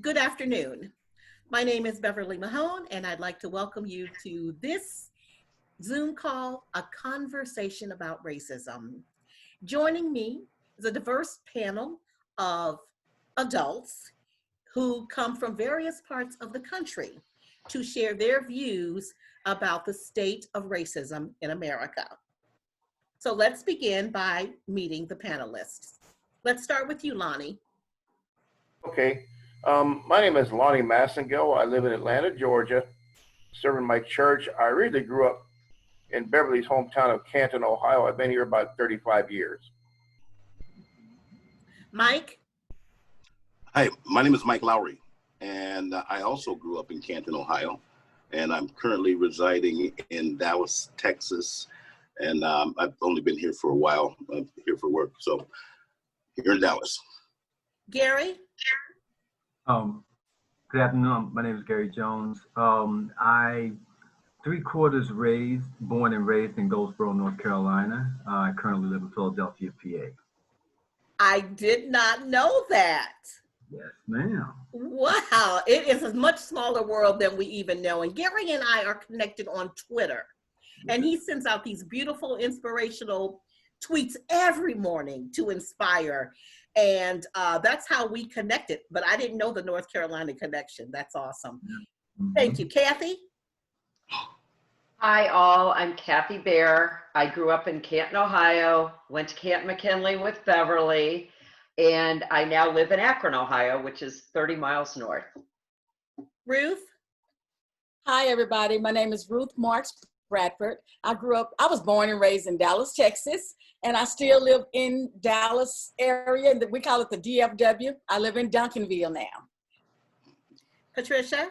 Good afternoon. My name is Beverly Mahone, and I'd like to welcome you to this Zoom call, A Conversation About Racism. Joining me is a diverse panel of adults who come from various parts of the country to share their views about the state of racism in America. So let's begin by meeting the panelists. Let's start with you, Lonnie. Okay. My name is Lonnie Massengill. I live in Atlanta, Georgia, serving my church. I really grew up in Beverly's hometown of Canton, Ohio. I've been here about 35 years. Mike? Hi, my name is Mike Lowry, and I also grew up in Canton, Ohio, and I'm currently residing in Dallas, Texas, and I've only been here for a while. I'm here for work, so here in Dallas. Gary? Good afternoon. My name is Gary Jones. I born and raised in Goldsboro, North Carolina. I currently live in Philadelphia, PA. I did not know that. Yes, ma'am. Wow, it is a much smaller world than we even know. And Gary and I are connected on Twitter. And he sends out these beautiful, inspirational tweets every morning to inspire. And that's how we connected. But I didn't know the North Carolina connection. That's awesome. Mm-hmm. Thank you. Kathy? Hi all, I'm Kathy Bear. I grew up in Canton, Ohio, went to Canton McKinley with Beverly, and I now live in Akron, Ohio, which is 30 miles north. Ruth? Hi, everybody. My name is Ruth Marks Bradford. I was born and raised in Dallas, Texas, and I still live in Dallas area. We call it the DFW. I live in Duncanville now. Patricia?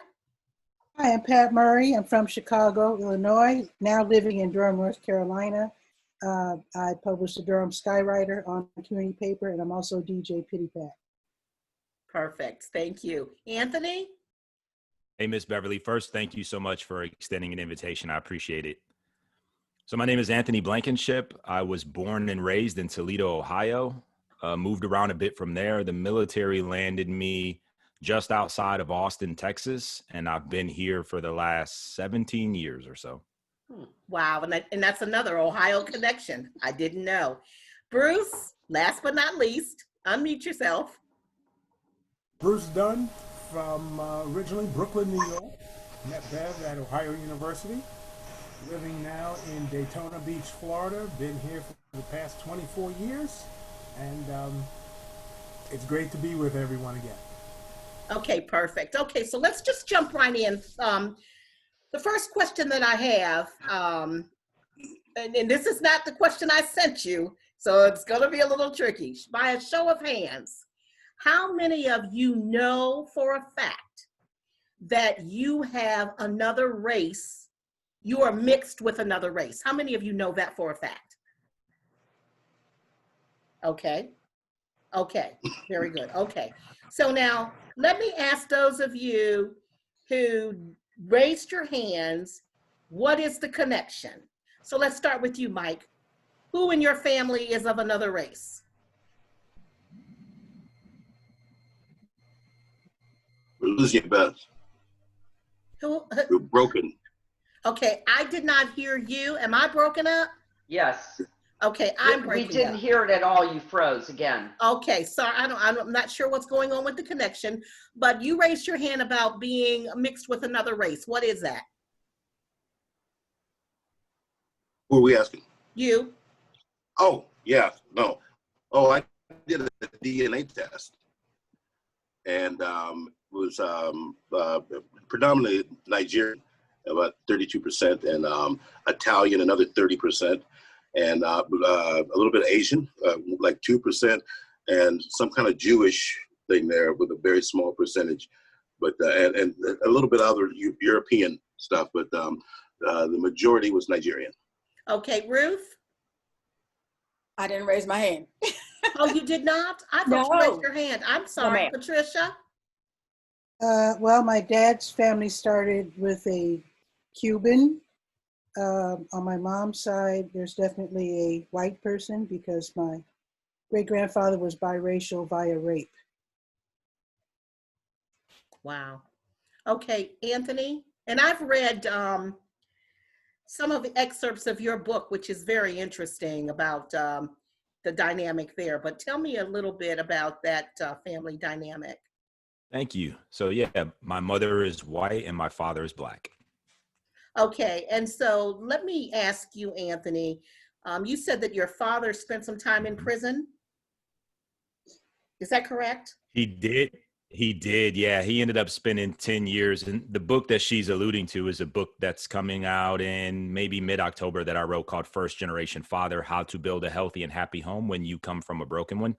Hi, I'm Pat Murray. I'm from Chicago, Illinois, now living in Durham, North Carolina. I publish the Durham Skywriter on the community paper, and I'm also DJ Pitty Pat. Perfect. Thank you. Anthony? Hey, Miss Beverly. First, thank you so much for extending an invitation. I appreciate it. So my name is Anthony Blankenship. I was born and raised in Toledo, Ohio. Moved around a bit from there. The military landed me just outside of Austin, Texas, and I've been here for the last 17 years or so. Wow, and that's another Ohio connection. I didn't know. Bruce, last but not least, unmute yourself. Bruce Dunn from originally Brooklyn, New York. Met Bev at Ohio University. Living now in Daytona Beach, Florida. Been here for the past 24 years. And it's great to be with everyone again. Okay, perfect. Okay, so let's just jump right in. The first question that I have, and this is not the question I sent you, so it's going to be a little tricky. By a show of hands, how many of you know for a fact that you have another race, you are mixed with another race? How many of you know that for a fact? Okay, very good. Okay, so now let me ask those of you who raised your hands, what is the connection? So let's start with you, Mike. Who in your family is of another race? We're losing you, Beth. Who? You're broken. Okay, I did not hear you. Am I broken up? Yes. Okay, I'm We breaking didn't up. hear it at all. You froze again. Okay, sorry, I'm not sure what's going on with the connection, but you raised your hand about being mixed with another race. What is that? Who are we asking? You. Oh, yeah, no. Oh, I did a DNA test, and was predominantly Nigerian, about 32%, and Italian, another 30%. And a little bit Asian, like 2%, and some kind of Jewish thing there with a very small percentage, but and a little bit other European stuff, but the majority was Nigerian. Okay, Ruth? I didn't raise my hand. Oh, you did not? I thought you raised your hand. I'm sorry, ma'am. Patricia. Well, my dad's family started with a Cuban. On my mom's side, there's definitely a white person because my great-grandfather was biracial via rape. Wow. Okay, Anthony, and I've read some of the excerpts of your book, which is very interesting about the dynamic there. But tell me a little bit about that family dynamic. Thank you. So yeah, my mother is white and my father is black. Okay, and so let me ask you, Anthony, you said that your father spent some time in prison. Is that correct? He did. He did. Yeah. He ended up spending 10 years. And the book that she's alluding to is a book that's coming out in maybe mid-October that I wrote called First Generation Father, How to Build a Healthy and Happy Home When You Come from a Broken One.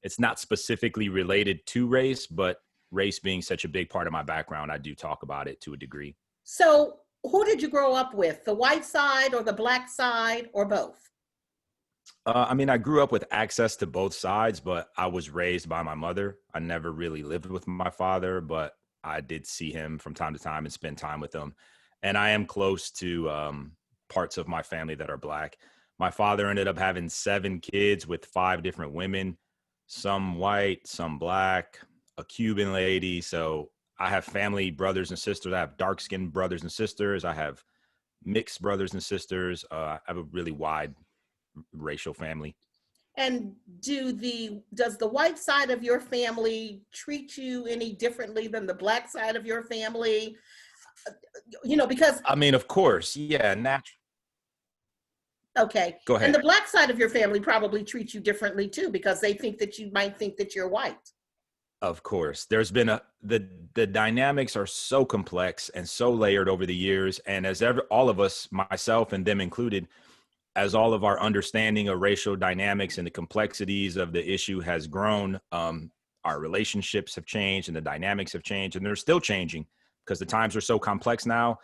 It's not specifically related to race, but race being such a big part of my background, I do talk about it to a degree. So who did you grow up with, the white side or the black side or both? I mean, I grew up with access to both sides, but I was raised by my mother. I never really lived with my father, but I did see him from time to time and spend time with him. And I am close to parts of my family that are black. My father ended up having 7 kids with 5 different women, some white, some black, a Cuban lady. So I have family brothers and sisters. I have dark-skinned brothers and sisters. I have mixed brothers and sisters. I have a really wide racial family. And does the white side of your family treat you any differently than the black side of your family? You know, because I mean, of course, yeah, natural. Okay. Go ahead. And the black side of your family probably treats you differently too, because they think that you might think that you're white. Of course, there's been the dynamics are so complex and so layered over the years, and as all of us, myself and them included, as all of our understanding of racial dynamics and the complexities of the issue has grown, our relationships have changed and the dynamics have changed, and they're still changing because the times are so complex now.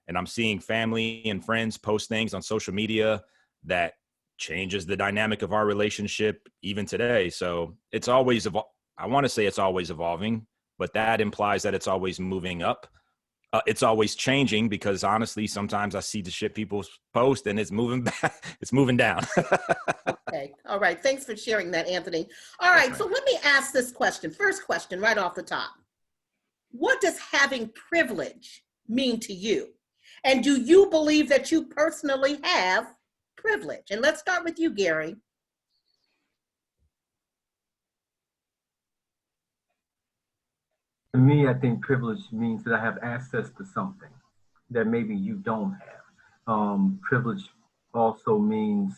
And I'm seeing family and friends post things on social media that changes the dynamic of our relationship even today. So it's always, I want to say it's always evolving, but that implies that it's always moving up. It's always changing because honestly, sometimes I see the shit people post and it's moving back, it's moving down. Okay. All right. Thanks for sharing that, Anthony. All right. So let me ask this question. First question right off the top. What does having privilege mean to you? And do you believe that you personally have privilege? And let's start with you, Gary. To me, I think privilege means that I have access to something that maybe you don't have. Privilege also means,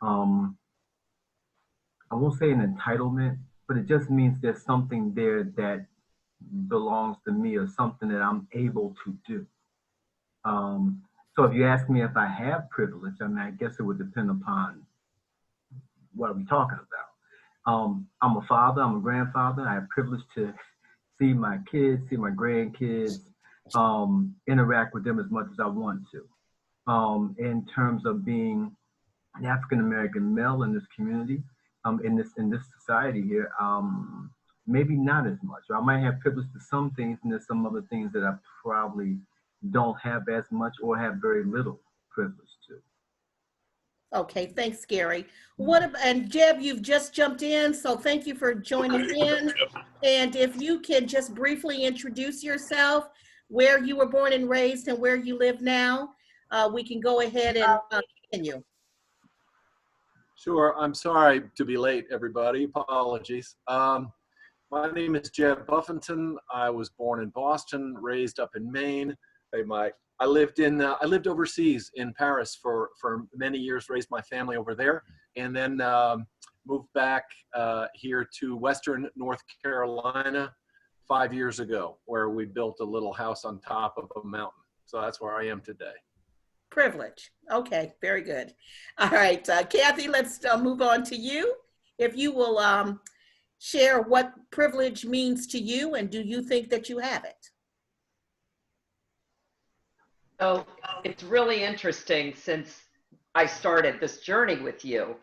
I won't say an entitlement, but it just means there's something there that belongs to me or something that I'm able to do. So if you ask me if I have privilege, I mean, I guess it would depend upon what are we talking about. I'm a father, I'm a grandfather. I have privilege to see my kids, see my grandkids, interact with them as much as I want to. In terms of being an African-American male in this community, in this society here, maybe not as much. I might have privilege to some things, and there's some other things that I probably don't have as much or have very little privilege to. Okay, thanks, Gary. And Jeb, you've just jumped in, so thank you for joining in. And if you can just briefly introduce yourself, where you were born and raised and where you live now, we can go ahead and continue. Sure. I'm sorry to be late, everybody. Apologies. My name is Jeb Buffington. I was born in Boston, raised up in Maine. I lived overseas in Paris for many years, raised my family over there, and then moved back here to Western North Carolina 5 years ago, where we built a little house on top of a mountain. So that's where I am today. Privilege. Okay, very good. All right, Kathy, let's move on to you. If you will share what privilege means to you, and do you think that you have it? So it's really interesting since I started this journey with you,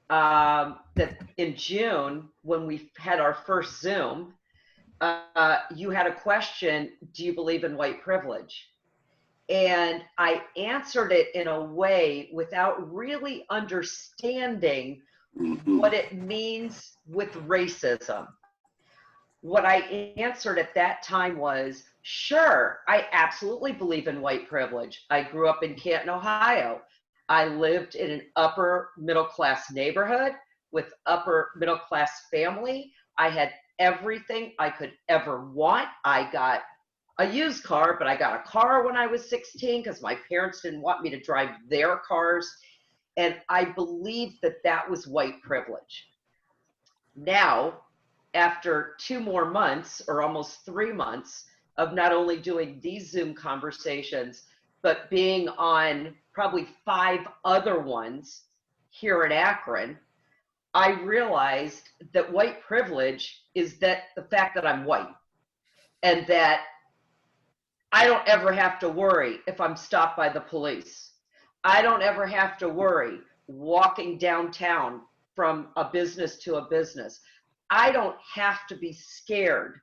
that in June, when we had our first Zoom, you had a question, do you believe in white privilege? And I answered it in a way without really understanding what it means with racism. what I answered at that time was, sure, I absolutely believe in white privilege. I grew up in Canton, Ohio. I lived in an upper middle class neighborhood with upper middle class family. I had everything I could ever want. I got a used car, but I got a car when I was 16 because my parents didn't want me to drive their cars. And I believed that that was white privilege. Now, after 2 more months or almost 3 months of not only doing these Zoom conversations, but being on probably 5 other ones here at Akron, I realized that white privilege is that the fact that I'm white and that I don't ever have to worry if I'm stopped by the police. I don't ever have to worry walking downtown from a business to a business. I don't have to be scared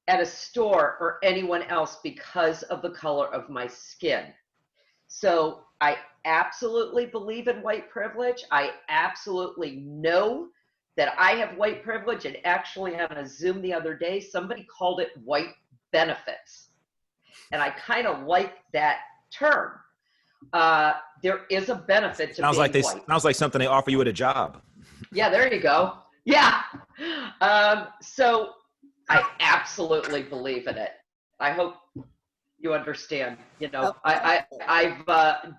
at a store or anyone else because of the color of my skin. So I absolutely believe in white privilege. I absolutely know that I have white privilege. And actually on a Zoom the other day, somebody called it white benefits. And I kind of like that term. There is a benefit to being white. Sounds like something they offer you at a job. Yeah, there you go. Yeah. So I absolutely believe in it. I hope you understand. You know, I've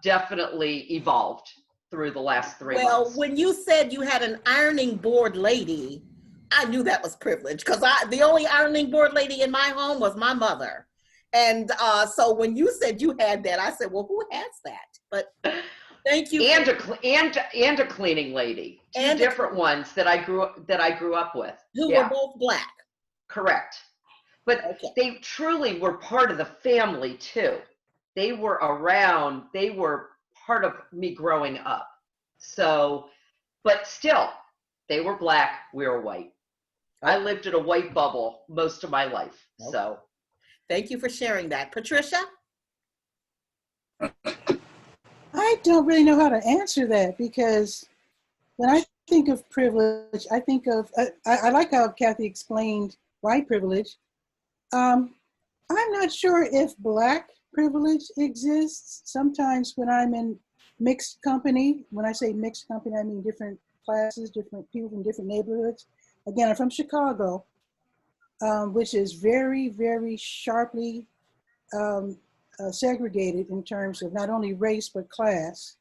definitely evolved through the last 3 months. Well, when you said you had an ironing board lady, I knew that was privilege because the only ironing board lady in my home was my mother. And so when you said you had that, I said, well, who has that? But thank you. And a cleaning lady. Two different ones that I grew up with. Who were both Black. Correct. But they truly were part of the family too. They were around, they were part of me growing up. So, but still, they were Black, we were white. I lived in a white bubble most of my life, so. Thank you for sharing that. Patricia? I don't really know how to answer that because when I think of privilege, I think of, I like how Kathy explained white privilege. I'm not sure if Black privilege exists. Sometimes when I'm in mixed company, when I say mixed company, I mean different classes, different people from different neighborhoods. Again, I'm from Chicago, which is very, very sharply segregated in terms of not only race, but class.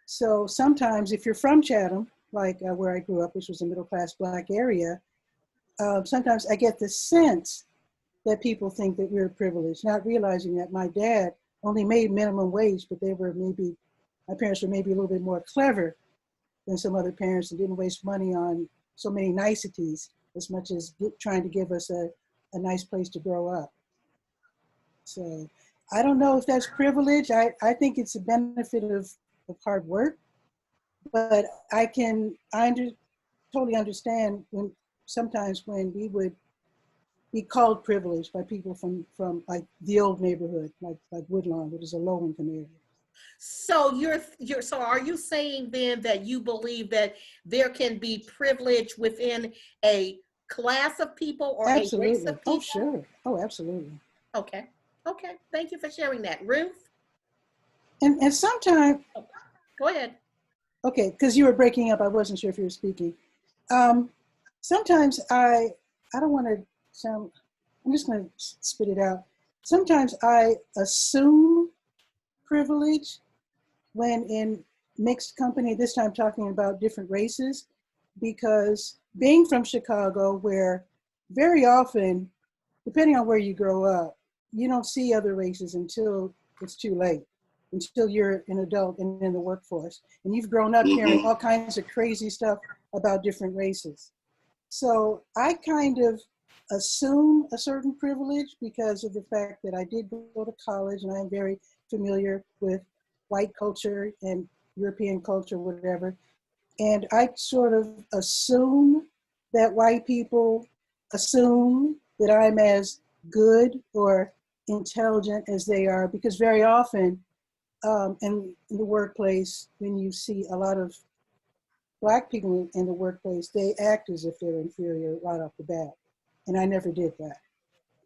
So sometimes if you're from Chatham, like where I grew up, which was a middle-class Black area, sometimes I get the sense that people think that we're privileged, not realizing that my dad only made minimum wage, but my parents were maybe a little bit more clever than some other parents and didn't waste money on so many niceties as much as trying to give us a nice place to grow up. So I don't know if that's privilege. I think it's a benefit of hard work, but I totally understand when sometimes when we would be called privileged by people from like the old neighborhood, like Woodlawn, which is a low-income area. So so are you saying then that you believe that there can be privilege within a class of people or Absolutely. a race of people? Oh, sure. Oh, absolutely. Okay. Thank you for sharing that. Ruth? And sometimes. Go ahead. Okay, because you were breaking up. I wasn't sure if you were speaking. Sometimes I don't want to sound, I'm just going to spit it out. Sometimes I assume privilege when in mixed company, this time talking about different races, because being from Chicago, where very often, depending on where you grow up, you don't see other races until it's too late, until you're an adult and in the workforce. And you've grown up hearing all kinds of crazy stuff about different races. So I kind of assume a certain privilege because of the fact that I did go to college and I'm very familiar with white culture and European culture, whatever. And I sort of assume that white people assume that I'm as good or intelligent as they are, because very often in the workplace, when you see a lot of Black people in the workplace, they act as if they're inferior right off the bat. And I never did that.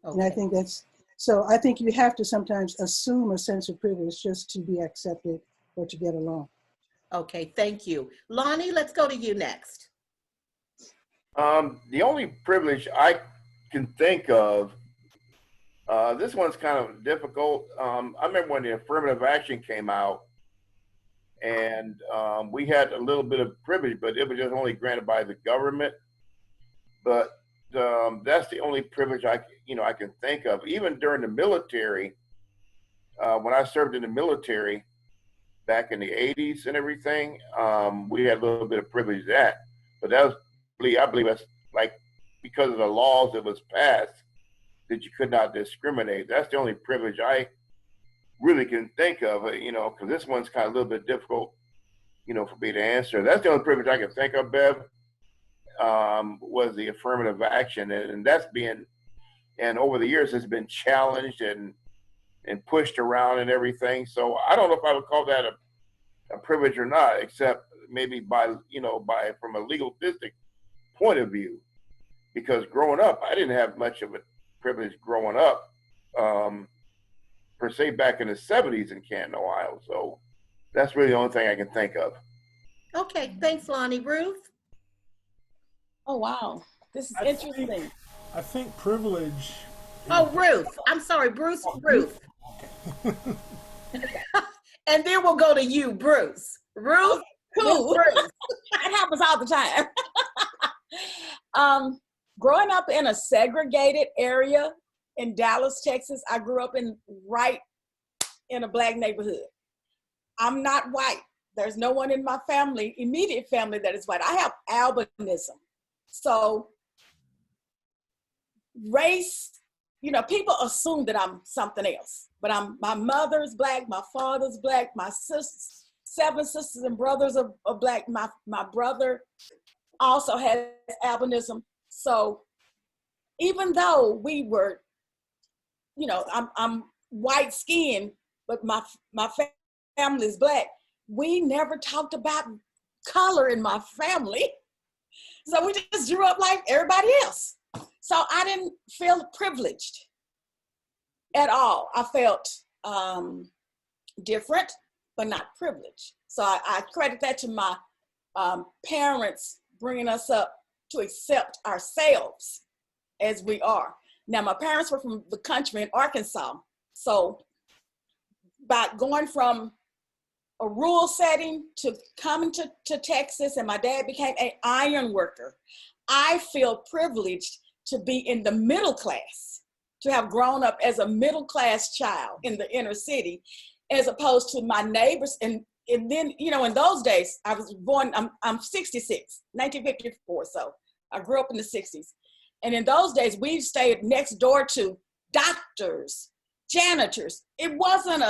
And I Okay. think that's, so I think you have to sometimes assume a sense of privilege just to be accepted or to get along. Okay, thank you. Lonnie, let's go to you next. The only privilege I can think of, this one's kind of difficult. I remember when the affirmative action came out, and we had a little bit of privilege, but it was just only granted by the government. But that's the only privilege I can think of. Even during the military, when I served in the military back in the 80s and everything, we had a little bit of privilege of that. But that was, I believe that's like because of the laws that was passed that you could not discriminate. That's the only privilege I really can think of, because this one's kind of a little bit difficult, for me to answer. That's the only privilege I can think of, Bev, was the affirmative action. And that's and over the years, it's been challenged and pushed around and everything. So I don't know if I would call that a privilege or not, except maybe by from a legalistic point of view, because growing up, I didn't have much of a privilege growing up, per se, back in the 70s in Canton, Ohio. So that's really the only thing I can think of. Okay, thanks, Lonnie. Ruth? Oh, wow. This is I think- interesting. I think privilege. Oh, Ruth. I'm sorry, Bruce. Ruth. And then we'll go to you, Bruce. Ruth? Cool. then Bruce. That happens all the time. Growing up in a segregated area in Dallas, Texas, I grew up right in a Black neighborhood. I'm not white. There's no one in my family, immediate family, that is white. I have albinism. So race, people assume that I'm something else, but my mother's Black, my father's Black, my sisters, 7 sisters and brothers are Black. My brother also has albinism. So even though we were, I'm white skinned, but my family is Black, we never talked about color in my family. So we just grew up like everybody else. So I didn't feel privileged at all. I felt different, but not privileged. So I credit that to my parents bringing us up to accept ourselves as we are. Now, my parents were from the country in Arkansas. So by going from a rural setting to coming to Texas, and my dad became an iron worker, I feel privileged to be in the middle class, to have grown up as a middle class child in the inner city, as opposed to my neighbors. And then, in those days, I was born, I'm 66, 1954. So I grew up in the 60s. And in those days, we stayed next door to doctors, janitors. It wasn't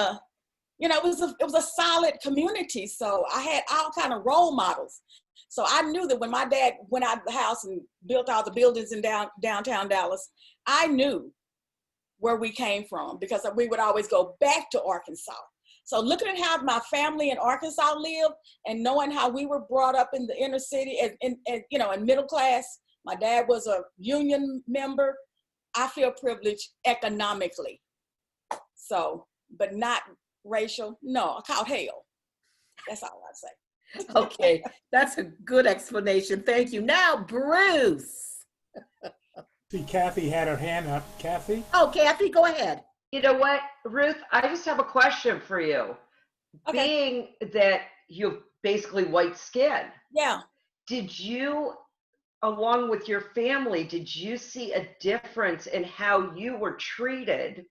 it was a solid community. So I had all kind of role models. So I knew that when my dad went out of the house and built all the buildings in downtown Dallas, I knew where we came from, because we would always go back to Arkansas. So looking at how my family in Arkansas lived and knowing how we were brought up in the inner city in middle class, my dad was a union member, I feel privileged economically. So, but not racial. No, I caught hell. That's all I'd say. Okay, that's a good explanation. Thank you. Now, Bruce. See, Kathy had her hand up. Kathy? Oh, Kathy, go ahead. You know what, Ruth? I just have a question for you. Okay. Being that you have basically white skin, Yeah. did you, along with your family, did you see a difference in how you were treated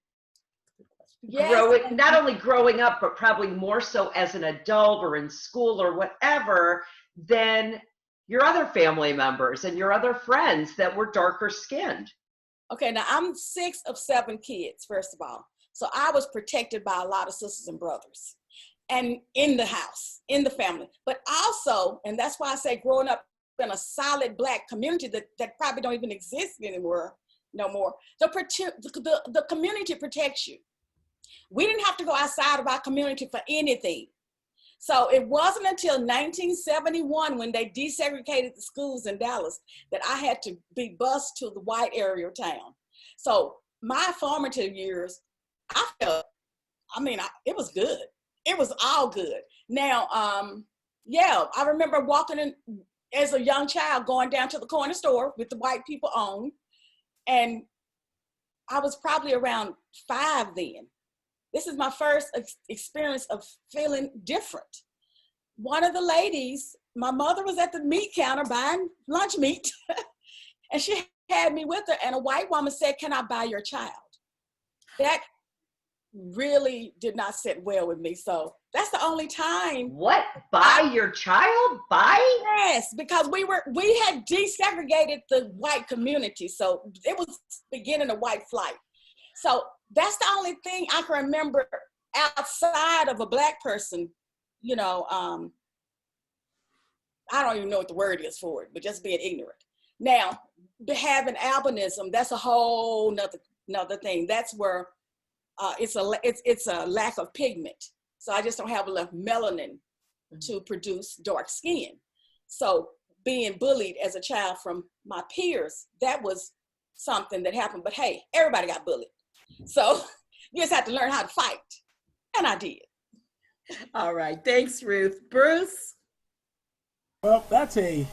Yes. not only growing up, but probably more so as an adult or in school or whatever, than your other family members and your other friends that were darker skinned? Okay, now I'm 6 of 7 kids, first of all. So I was protected by a lot of sisters and brothers, and in the house, in the family. But also, and that's why I say growing up in a solid Black community that probably don't even exist anymore, no more, the community protects you. We didn't have to go outside of our community for anything. So it wasn't until 1971 when they desegregated the schools in Dallas that I had to be bused to the white area of town. So my formative years, it was good. It was all good. Now, I remember walking in as a young child, going down to the corner store with the white people on, and I was probably around 5 then. This is my first experience of feeling different. One of the ladies, my mother was at the meat counter buying lunch meat, and she had me with her, and a white woman said, "Can I buy your child?" That really did not sit well with me. So that's the only time. What? Buy your child? Buy? Yes, because we had desegregated the white community. So it was beginning of white flight. So that's the only thing I can remember outside of a black person, I don't even know what the word is for it, but just being ignorant. Now, having albinism, that's a whole nother thing. That's where it's a lack of pigment. So I just don't have enough melanin to produce dark skin. So being bullied as a child from my peers, that was something that happened. But hey, everybody got bullied. So you just have to learn how to fight. And I did. All right. Thanks, Ruth. Bruce? Well, that's a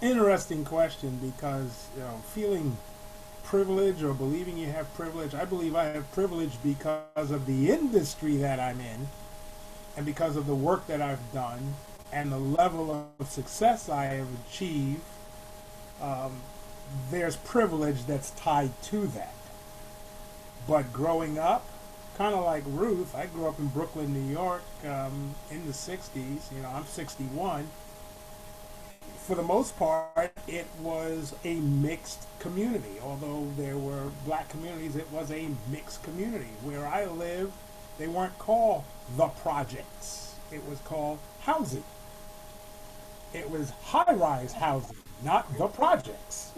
interesting question because, feeling privilege or believing you have privilege, I believe I have privilege because of the industry that I'm in and because of the work that I've done and the level of success I have achieved. There's privilege that's tied to that. But growing up, kind of like Ruth, I grew up in Brooklyn, New York in the 60s. I'm 61. For the most part, it was a mixed community. Although there were black communities, it was a mixed community. Where I lived, they weren't called the projects. It was called housing. It was high-rise housing, not the projects.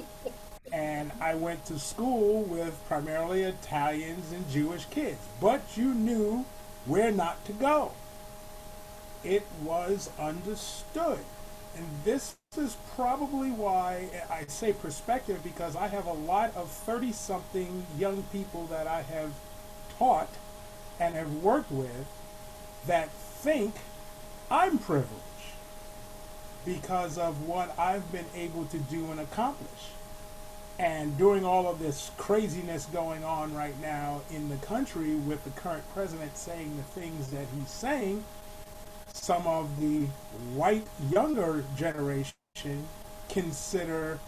And I went to school with primarily Italians and Jewish kids. But you knew where not to go. It was understood. And this is probably why I say perspective, because I have a lot of 30-something young people that I have taught and have worked with that think I'm privileged because of what I've been able to do and accomplish. And during all of this craziness going on right now in the country with the current president saying the things that he's saying, some of the white younger generation consider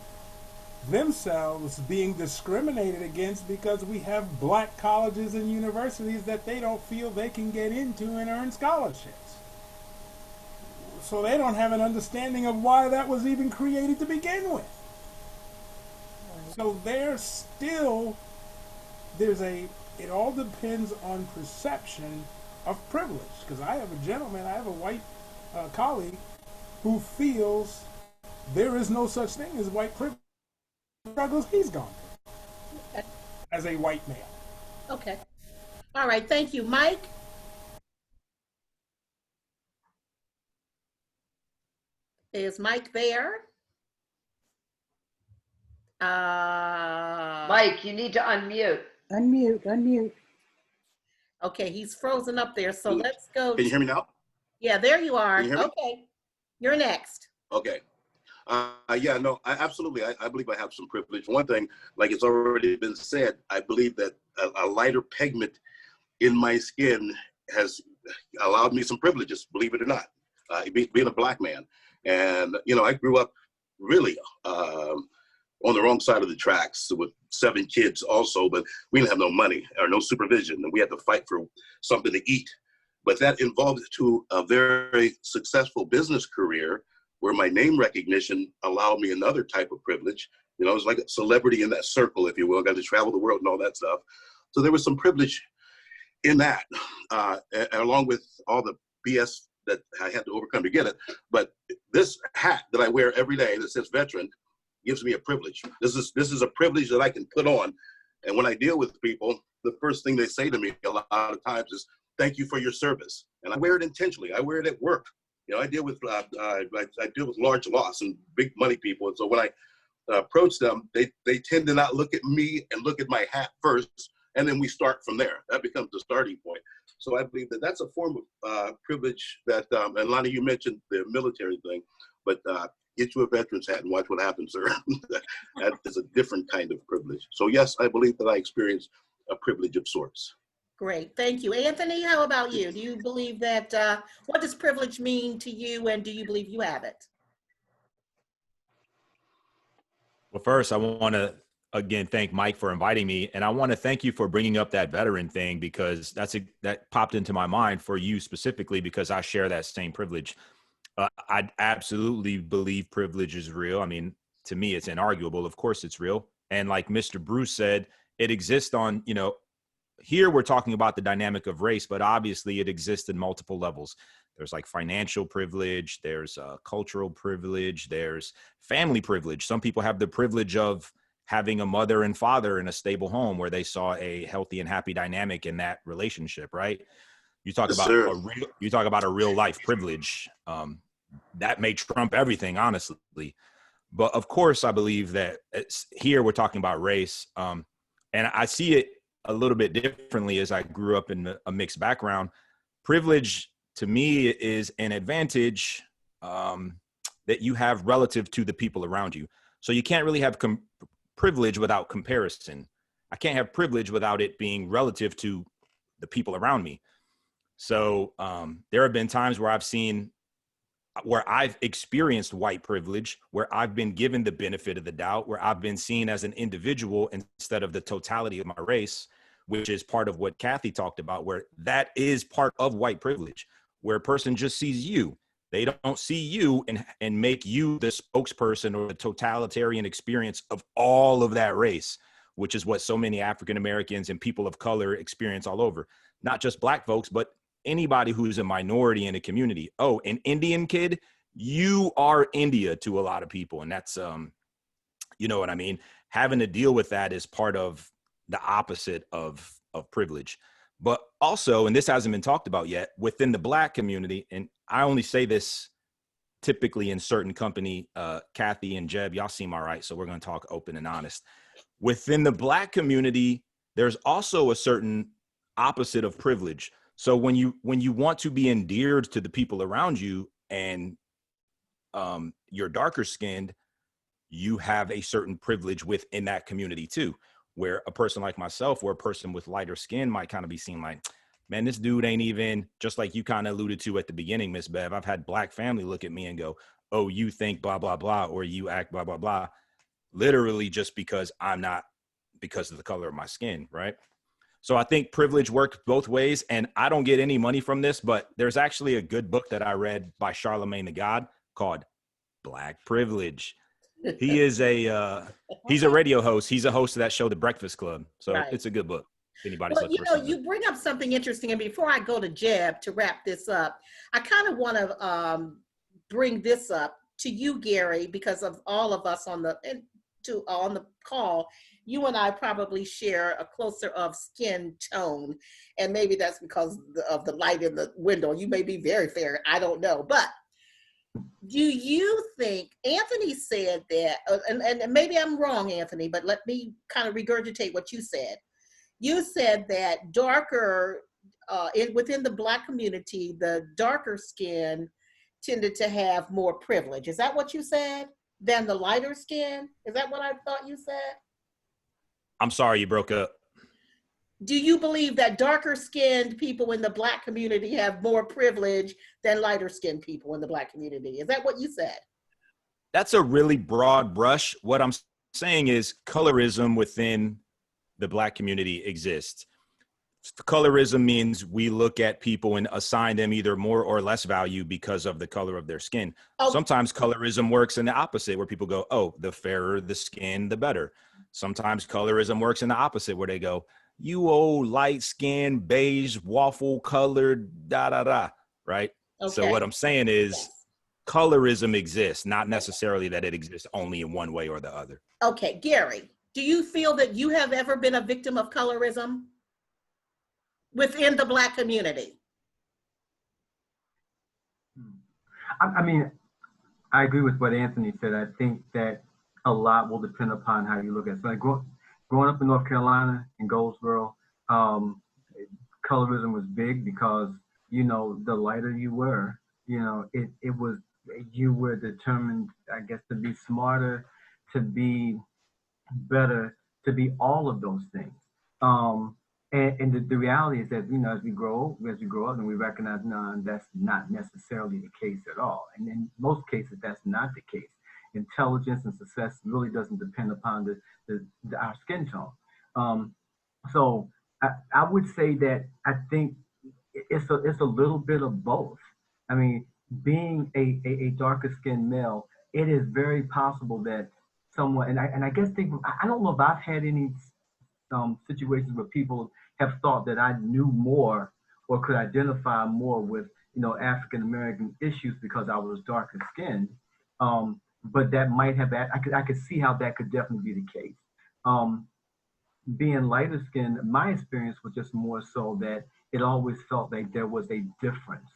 themselves being discriminated against because we have black colleges and universities that they don't feel they can get into and earn scholarships. So they don't have an understanding of why that was even created to begin with. So it all depends on perception of privilege. Because I have a white colleague who feels there is no such thing as white privilege. Struggles he's gone through as a white male. Okay. All right. Thank you. Mike? Is Mike there? Mike, you need to unmute. Unmute. Okay, he's frozen up there. So let's go. Can you hear me now? Yeah, there you are. Can you hear me? Okay. You're next. Okay. Absolutely. I believe I have some privilege. One thing, like it's already been said, I believe that a lighter pigment in my skin has allowed me some privileges, believe it or not, being a black man. And, I grew up really on the wrong side of the tracks with 7 kids also, but we didn't have no money or no supervision, and we had to fight for something to eat. But that involved to a very successful business career where my name recognition allowed me another type of privilege. It was like a celebrity in that circle, if you will. I got to travel the world and all that stuff. So there was some privilege in that, along with all the BS that I had to overcome to get it. But this hat that I wear every day that says veteran gives me a privilege. This is a privilege that I can put on. And when I deal with people, the first thing they say to me a lot of times is, "Thank you for your service." And I wear it intentionally. I wear it at work. You know, I deal with large loss and big money people, and so when I approach them, they tend to not look at me and look at my hat first, and then we start from there. That becomes the starting point. So I believe that that's a form of privilege that, and Lonnie, you mentioned the military thing, but get you a veteran's hat and watch what happens, sir. That is a different kind of privilege. So yes, I believe that I experienced a privilege of sorts. Great, thank you. Anthony, how about you? Do you believe that, what does privilege mean to you, and do you believe you have it? Well, first, I want to again thank Mike for inviting me, and I want to thank you for bringing up that veteran thing, because that popped into my mind for you specifically, because I share that same privilege. I absolutely believe privilege is real. I mean, to me, it's inarguable. Of course, it's real. And like Mr. Bruce said, it exists on, you know, here we're talking about the dynamic of race, but obviously it exists in multiple levels. There's like financial privilege, there's cultural privilege, there's family privilege. Some people have the privilege of having a mother and father in a stable home where they saw a healthy and happy dynamic in that relationship, right? You talk Yes, about sir. a real life privilege. That may trump everything, honestly. But of course, I believe that here we're talking about race. And I see it a little bit differently as I grew up in a mixed background. Privilege to me is an advantage that you have relative to the people around you. So you can't really have privilege without comparison. I can't have privilege without it being relative to the people around me. So there have been times where I've experienced white privilege, where I've been given the benefit of the doubt, where I've been seen as an individual instead of the totality of my race, which is part of what Kathy talked about, where that is part of white privilege, where a person just sees you. They don't see you and make you the spokesperson or the totalitarian experience of all of that race, which is what so many African Americans and people of color experience all over. Not just Black folks, but anybody who's a minority in a community. Oh, an Indian kid, you are India to a lot of people. And that's, you know what I mean? Having to deal with that is part of the opposite of privilege. But also, and this hasn't been talked about yet, within the Black community, and I only say this typically in certain company, Kathy and Jeb, y'all seem all right, so we're going to talk open and honest. Within the Black community, there's also a certain opposite of privilege. So when you want to be endeared to the people around you and you're darker skinned, you have a certain privilege within that community too, where a person like myself or a person with lighter skin might kind of be seen like, man, this dude ain't even, just like you kind of alluded to at the beginning, Miss Bev. I've had Black family look at me and go, oh, you think blah, blah, blah, or you act blah, blah, blah, literally just because I'm not, because of the color of my skin, right? So I think privilege works both ways, and I don't get any money from this, but there's actually a good book that I read by Charlemagne the God called Black Privilege. He is he's a radio host. He's a host of that show, The Breakfast Club. So Right. It's a good book. If anybody's Well, looking you for know, something. you bring up something interesting, and before I go to Jeb to wrap this up, I kind of want to bring this up to you, Gary, because of all of us on the call. You and I probably share a closer of skin tone, and maybe that's because of the light in the window. You may be very fair, I don't know. But do you think, Anthony said that, and maybe I'm wrong, Anthony, but let me kind of regurgitate what you said. You said that darker, within the Black community, the darker skin tended to have more privilege. Is that what you said? Than the lighter skin? Is that what I thought you said? I'm sorry, you broke up. Do you believe that darker skinned people in the Black community have more privilege than lighter skinned people in the Black community? Is that what you said? That's a really broad brush. What I'm saying is colorism within the Black community exists. Colorism means we look at people and assign them either more or less value because of the color of their skin. Oh. Sometimes colorism works in the opposite, where people go, oh, the fairer the skin, the better. Sometimes colorism works in the opposite, where they go, you old light skin, beige, waffle colored, da, da, da, right? Okay. So what I'm saying is Yes. colorism exists, not necessarily that it exists only in one way or the other. Okay, Gary, do you feel that you have ever been a victim of colorism within the Black community? I mean, I agree with what Anthony said. I think that a lot will depend upon how you look at it. So like growing up in North Carolina, in Goldsboro, colorism was big because, you know, the lighter you were, you know, it was, you were determined, I guess, to be smarter, to be better, to be all of those things. And the reality is that, you know, as we grow up and we recognize, no, that's not necessarily the case at all. And in most cases, that's not the case. Intelligence and success really doesn't depend upon our skin tone. So I would say that I think it's a little bit of both. I mean, being a darker skinned male, it is very possible that someone, and I guess I don't know if I've had any situations where people have thought that I knew more or could identify more with, you know, African American issues because I was darker skinned. But that might have, I could see how that could definitely be the case. Being lighter skinned, my experience was just more so that it always felt like there was a difference.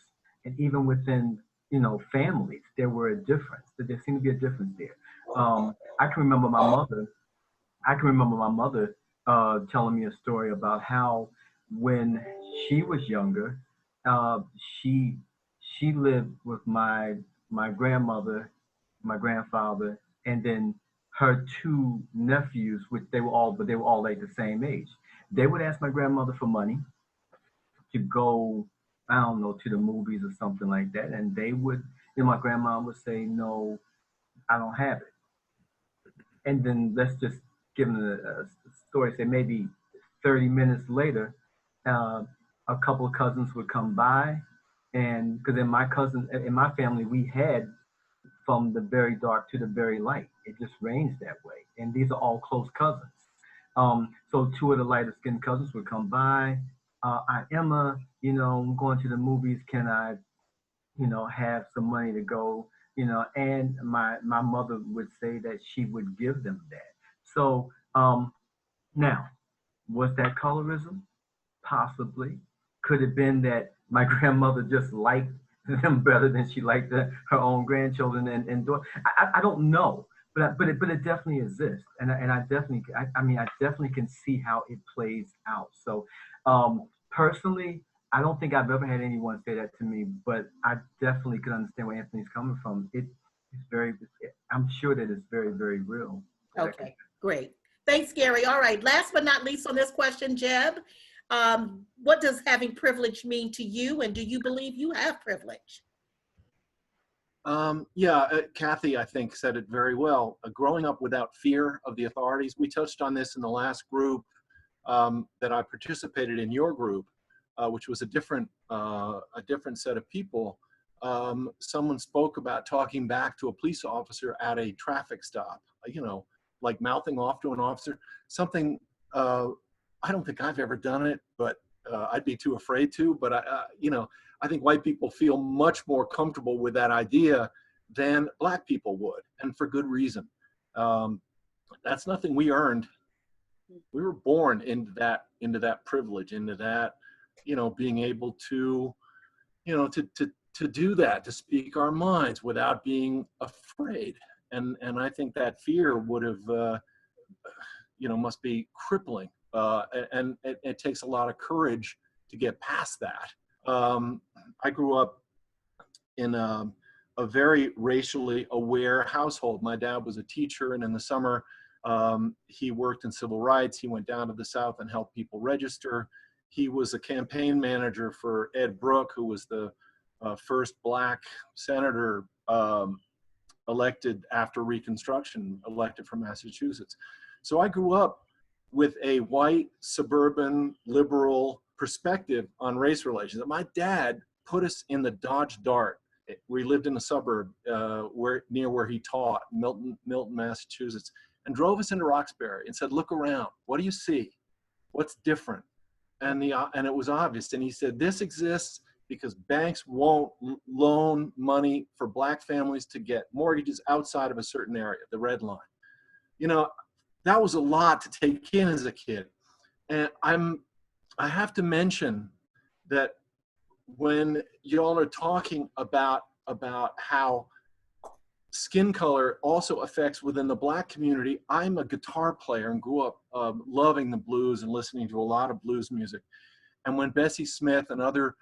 And even within, you know, families, there were a difference. There seemed to be a difference there. I can remember my mother telling me a story about how when she was younger, she lived with my grandmother, my grandfather, and then her two nephews, which they were all like the same age. They would ask my grandmother for money to go, I don't know, to the movies or something like that, and they would, you know, my grandma would say, no, I don't have it. And then let's just give them a story, say maybe 30 minutes later, a couple of cousins would come by, and because in my family, we had from the very dark to the very light. It just ranged that way. And these are all close cousins. So two of the lighter skinned cousins would come by. Aunt Emma, you know, I'm going to the movies. Can I, you know, have some money to go, you know? And my mother would say that she would give them that. So now, was that colorism? Possibly. Could it have been that my grandmother just liked them better than she liked her own grandchildren and I don't know, but it definitely exists, and I definitely can see how it plays out. So personally, I don't think I've ever had anyone say that to me, but I definitely could understand where Anthony's coming from. I'm sure that it's very, very real. Okay, great. Thanks, Gary. All right, last but not least on this question, Jeb, what does having privilege mean to you, and do you believe you have privilege? Kathy, I think, said it very well. Growing up without fear of the authorities. We touched on this in the last group that I participated in, your group, which was a different set of people. Someone spoke about talking back to a police officer at a traffic stop, you know, like mouthing off to an officer, something, I don't think I've ever done it, but I'd be too afraid to. But you know, I think white people feel much more comfortable with that idea than Black people would, and for good reason. That's nothing we earned. We were born into that privilege, into that, you know, being able to, you know, to do that, to speak our minds without being afraid. And I think that fear would have, you know, must be crippling. And it takes a lot of courage to get past that. I grew up in a very racially aware household. My dad was a teacher, and in the summer, he worked in civil rights. He went down to the South and helped people register. He was a campaign manager for Ed Brooke, who was the first Black senator elected after Reconstruction, elected from Massachusetts. So I grew up with a white, suburban, liberal perspective on race relations. My dad put us in the Dodge Dart. We lived in a suburb near where he taught, Milton, Massachusetts, and drove us into Roxbury and said, look around, what do you see? What's different? And it was obvious. And he said, this exists because banks won't loan money for Black families to get mortgages outside of a certain area, the red line. You know, that was a lot to take in as a kid. And I have to mention that when y'all are talking about about how skin color also affects within the Black community. I'm a guitar player and grew up loving the blues and listening to a lot of blues music. And when Bessie Smith and other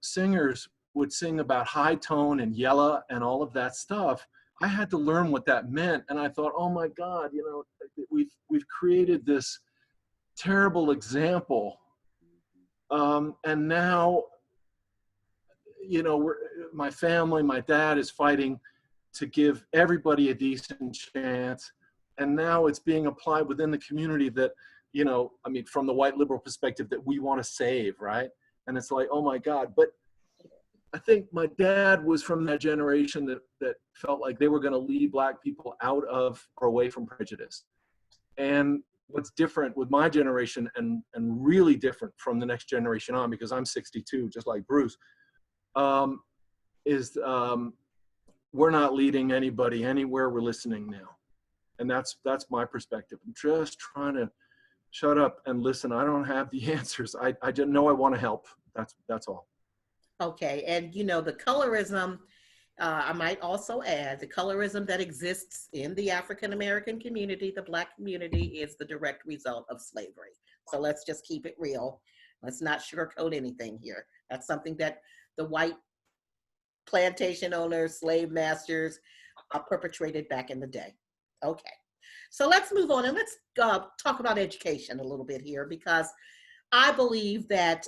singers would sing about high tone and yella and all of that stuff, I had to learn what that meant. And I thought, oh my God, you know, we've created this terrible example. And now, you know, my family, my dad is fighting to give everybody a decent chance. And now it's being applied within the community that, you know, I mean, from the white liberal perspective, that we want to save, right? And it's like, oh my God. But I think my dad was from that generation that felt like they were going to lead Black people out of or away from prejudice. And what's different with my generation and really different from the next generation on, because I'm 62, just like Bruce, is we're not leading anybody anywhere. We're listening now. And that's my perspective. I'm just trying to shut up and listen. I don't have the answers. I just know I want to help. That's all. Okay, and you know, the colorism, I might also add, the colorism that exists in the African-American community, the Black community, is the direct result of slavery. So let's just keep it real. Let's not sugarcoat anything here. That's something that the white plantation owners, slave masters, perpetrated back in the day. Okay, so let's move on and let's talk about education a little bit here, because I believe that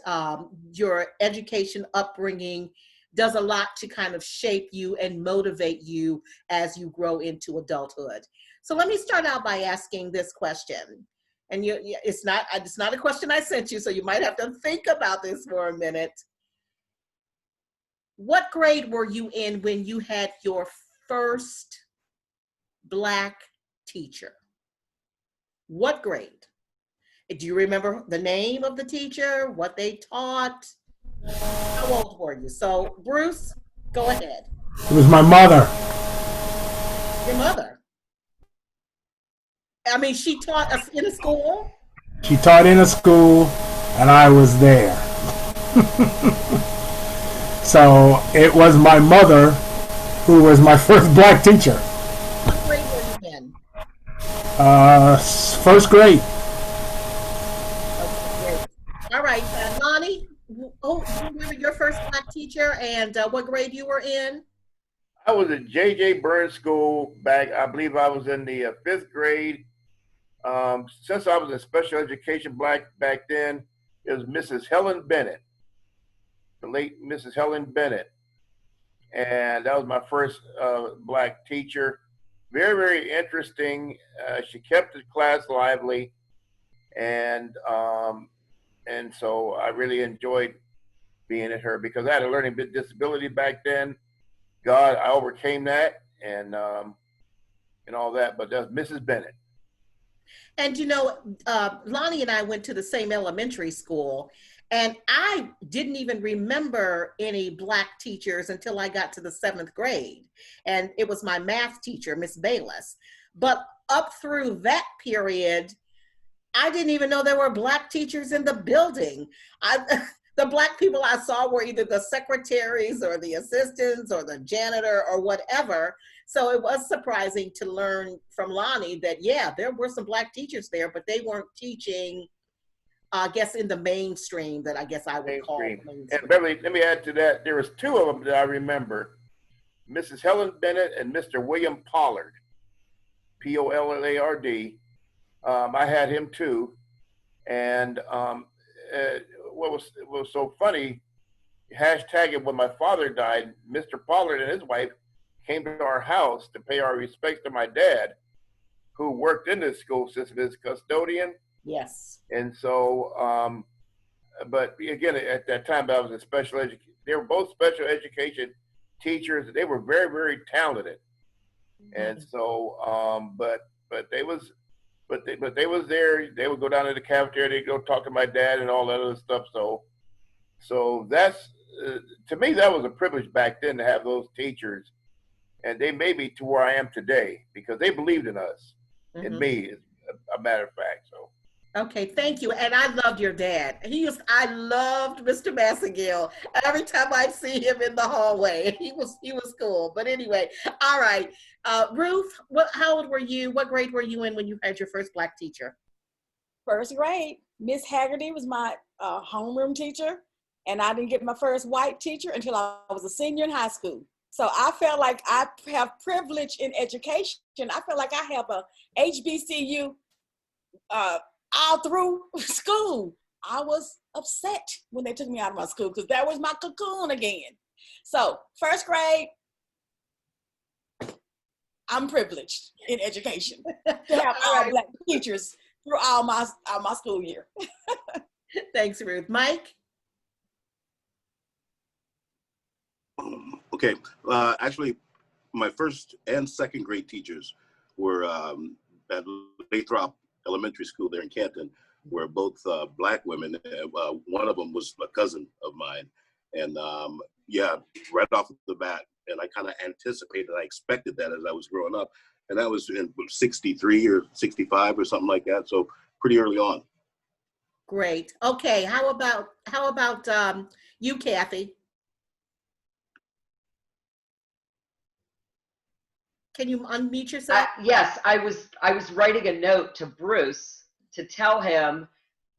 your education upbringing does a lot to kind of shape you and motivate you as you grow into adulthood. So let me start out by asking this question. And it's not a question I sent you, so you might have to think about this for a minute. What grade were you in when you had your first Black teacher? What grade? Do you remember the name of the teacher, what they taught? How old were you? So, Bruce, go ahead. It was my mother. Your mother? I mean, she taught us in a school? She taught in a school, and I was there. So it was my mother who was my first Black teacher. What grade were you in? First grade. Okay, great. All right, Lonnie, you remember your first Black teacher and what grade you were in? I was at J.J. Burns School back, I believe I was in the 5th grade. Since I was in special education Black back then, it was Mrs. Helen Bennett, the late Mrs. Helen Bennett. And that was my first Black teacher. Very, very interesting. She kept the class lively. And so I really enjoyed being at her because I had a learning disability back then. God, I overcame that and all that, but that's Mrs. Bennett. And you know, Lonnie and I went to the same elementary school, and I didn't even remember any Black teachers until I got to the 7th grade. And it was my math teacher, Miss Bayless. But up through that period, I didn't even know there were Black teachers in the building. The Black people I saw were either the secretaries or the assistants or the janitor or whatever. So it was surprising to learn from Lonnie that, yeah, there were some Black teachers there, but they weren't teaching, I guess, in the mainstream that I guess I would call mainstream. And Beverly, let me add to that. There was 2 of them that I remember, Mrs. Helen Bennett and Mr. William Pollard, Pollard. I had him too. And what was so funny, hashtag when my father died, Mr. Pollard and his wife came to our house to pay our respects to my dad, who worked in the school system as custodian. Yes. And so, but again, at that time, I was a special education. They were both special education teachers. They were very, very talented. Mm-hmm. And so, but they was there. They would go down to the cafeteria. They'd go talk to my dad and all that other stuff. So that's to me, that was a privilege back then to have those teachers, and they made me to where I am today because they believed in us, in me, as a matter of fact. So. Okay, thank you. And I loved your dad. I loved Mr. Massengill. Every time I'd see him in the hallway, he was cool. But anyway, all right. Ruth, how old were you? What grade were you in when you had your first Black teacher? First grade, Miss Haggerty was my homeroom teacher, and I didn't get my first white teacher until I was a senior in high school. So I felt like I have privilege in education. I feel like I have a HBCU all through school. I was upset when they took me out of my school because that was my cocoon again. So first grade, I'm privileged in education to have all Black teachers through all my school year. Thanks, Ruth. Mike? Okay, actually, my first and second grade teachers were at Lathrop Elementary School there in Canton, were both Black women. One of them was a cousin of mine. And yeah, right off the bat, and I kind of anticipated, I expected that as I was growing up. And that was in 63 or 65 or something like that. So pretty early on. Great. Okay, how about you, Kathy? Can you unmute yourself? Yes, I was writing a note to Bruce to tell him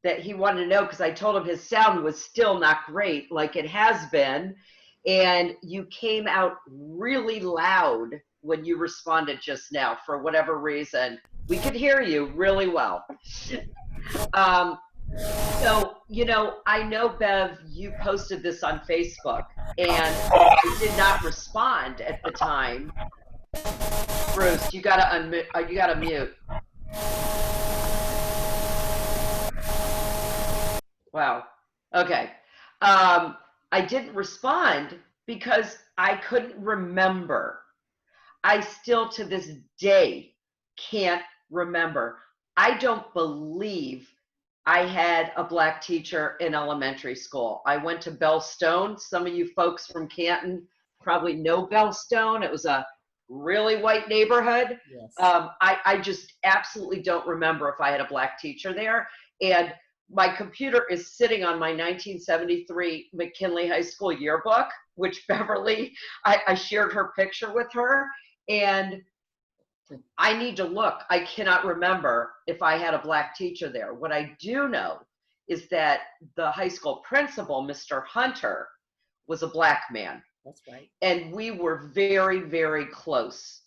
that he wanted to know, because I told him his sound was still not great like it has been. And you came out really loud when you responded just now for whatever reason. We could hear you really well. So, I know, Bev, you posted this on Facebook, and I did not respond at the time. Bruce, you gotta unmute. You gotta mute. Wow. Okay. I didn't respond because I couldn't remember. I still, to this day, can't remember. I don't believe I had a Black teacher in elementary school. I went to Bellstone. Some of you folks from Canton probably know Bellstone. It was a really white neighborhood. Yes. I just absolutely don't remember if I had a Black teacher there. And my computer is sitting on my 1973 McKinley High School yearbook, which Beverly, I shared her picture with her, and I need to look. I cannot remember if I had a Black teacher there. What I do know is that the high school principal, Mr. Hunter, was a Black man. That's right. And we were very, very close.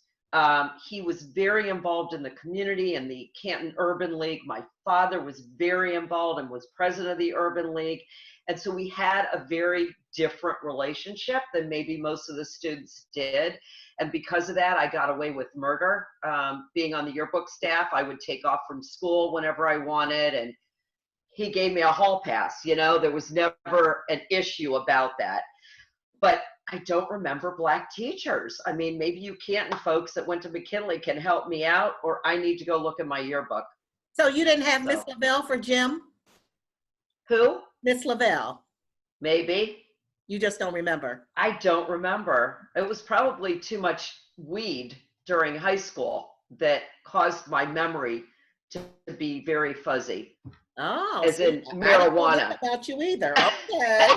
He was very involved in the community and the Canton Urban League. My father was very involved and was president of the Urban League. And so we had a very different relationship than maybe most of the students did. And because of that, I got away with murder. Being on the yearbook staff, I would take off from school whenever I wanted. And he gave me a hall pass. There was never an issue about that. But I don't remember Black teachers. I mean, maybe you Canton folks that went to McKinley can help me out, or I need to go look in my yearbook. So you didn't have Miss Lavelle for Jim? Who? Miss Lavelle. Maybe. You just don't remember. I don't remember. It was probably too much weed during high school that caused my memory to be very fuzzy. Oh, as in I marijuana. don't know about you either. Okay.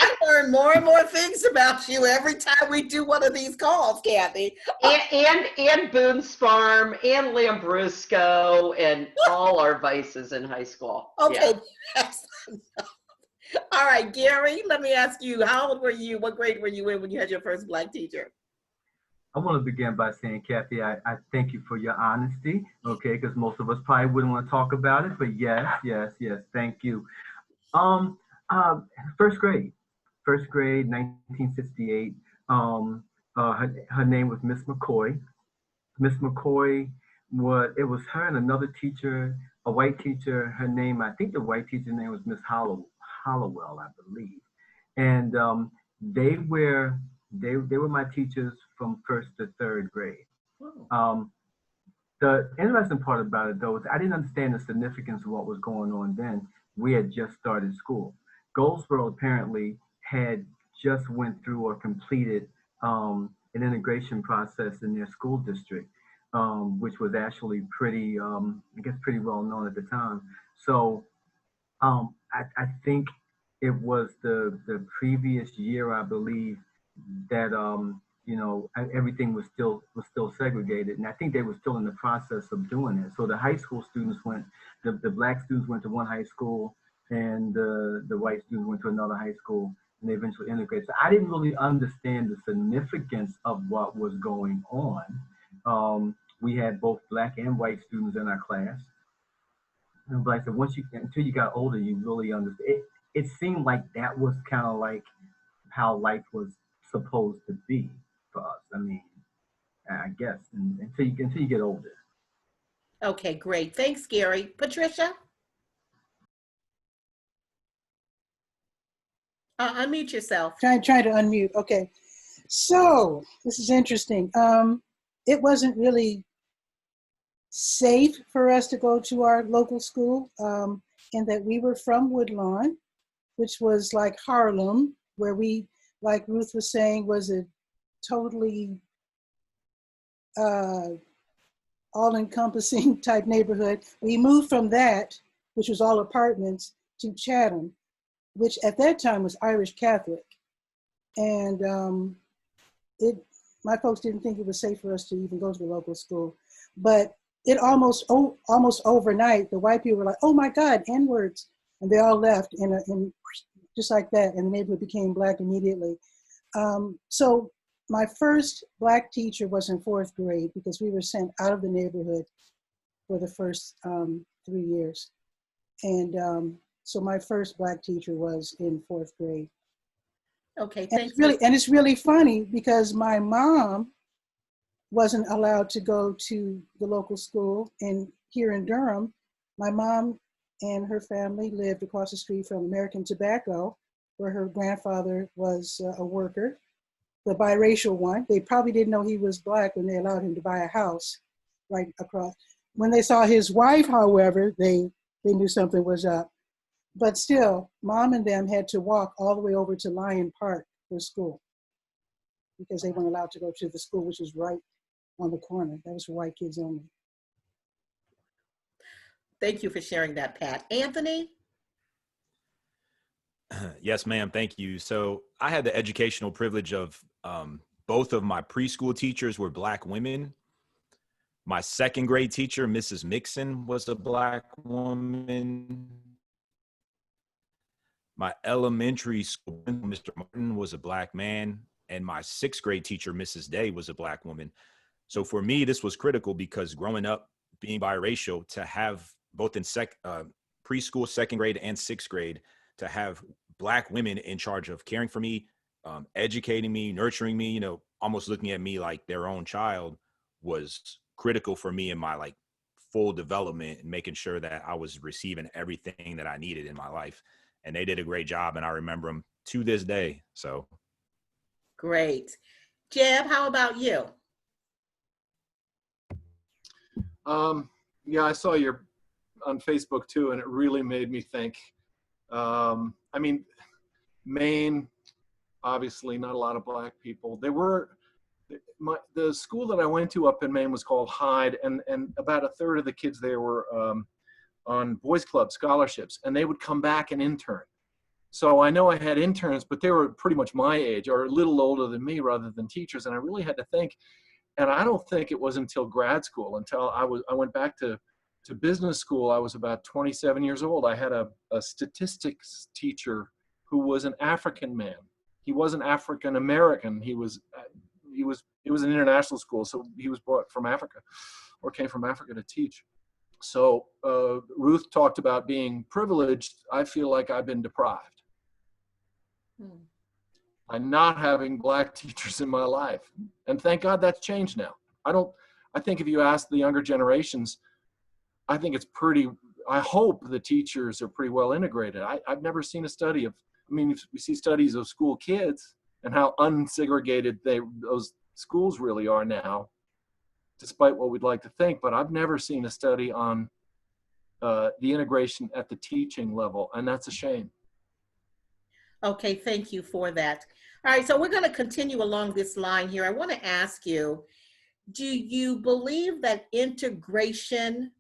I learn more and more things about you every time we do one of these calls, Kathy. And Boone's Farm and Lambrusco and all our vices in high school. Okay. Yeah. All right, Gary, let me ask you, how old were you? What grade were you in when you had your first Black teacher? I want to begin by saying, Kathy, I thank you for your honesty, okay, because most of us probably wouldn't want to talk about it, but yes, thank you. First grade, 1968. Her name was Miss McCoy. Miss McCoy, it was her and another teacher, a white teacher. Her name, I think the white teacher's name was Miss Hollowell, I believe. And they were my teachers from first to third grade. The interesting part about it, though, is I didn't understand the significance of what was going on then. We had just started school. Goldsboro apparently had just went through or completed an integration process in their school district. which was actually pretty, I guess, pretty well known at the time. So I think it was the previous year, I believe, that everything was still segregated, and I think they were still in the process of doing it. So the high school students the black students went to one high school, and the white students went to another high school, and they eventually integrated. So I didn't really understand the significance of what was going on. We had both black and white students in our class. And like I said, until you got older, you really understand. It seemed like that was kind of like how life was supposed to be for us. I mean, I guess, until you get older. Okay, great. Thanks, Gary. Patricia? Unmute yourself. Trying to unmute. Okay. So this is interesting. It wasn't really safe for us to go to our local school, in that we were from Woodlawn, which was like Harlem, where we, like Ruth was saying, was a totally all-encompassing type neighborhood. We moved from that, which was all apartments, to Chatham, which at that time was Irish Catholic. And my folks didn't think it was safe for us to even go to the local school. But it almost overnight, the white people were like, oh my God, N-words. And they all left in just like that, and the neighborhood became black immediately. So my first black teacher was in 4th grade because we were sent out of the neighborhood for the first 3 years. And so my first black teacher was in 4th grade. Okay, and thanks. it's really funny because my mom wasn't allowed to go to the local school. And here in Durham, my mom and her family lived across the street from American Tobacco, where her grandfather was a worker, the biracial one. They probably didn't know he was black when they allowed him to buy a house right across. When they saw his wife, however, they knew something was up. But still, Mom and them had to walk all the way over to Lyon Park for school because they weren't allowed to go to the school, which was right on the corner. That was for white kids only. Thank you for sharing that, Pat. Anthony? Yes, ma'am. Thank you. So I had the educational privilege of both of my preschool teachers were black women. My 2nd grade teacher, Mrs. Mixon, was a black woman. My elementary school, Mr. Martin, was a black man. And my 6th grade teacher, Mrs. Day, was a black woman. So for me, this was critical because growing up, being biracial, to have both in preschool, 2nd grade, and 6th grade, to have black women in charge of caring for me, educating me, nurturing me, almost looking at me like their own child, was critical for me in my full development and making sure that I was receiving everything that I needed in my life. And they did a great job, and I remember them to this day. So great. Jeb, how about you? Yeah, I saw your on Facebook too, and it really made me think. I mean, Maine, obviously not a lot of black people. The school that I went to up in Maine was called Hyde, and about a third of the kids there were on Boys Club scholarships, and they would come back and intern. So I know I had interns, but they were pretty much my age or a little older than me rather than teachers. And I really had to think, and I don't think it was until grad school, until I went back to business school. I was about 27 years old. I had a statistics teacher who was an African man. He wasn't African American. It was an international school. So he was brought from Africa or came from Africa to teach. So Ruth talked about being privileged. I feel like I've been deprived by not having black teachers in my life. And thank God that's changed now. I think if you ask the younger generations, I think I hope the teachers are pretty well integrated. I've never seen a study we see studies of school kids and how unsegregated those schools really are now, despite what we'd like to think, but I've never seen a study on the integration at the teaching level, and that's a shame. Okay, thank you for that. All right, so we're going to continue along this line here. I want to ask you, do you believe that integration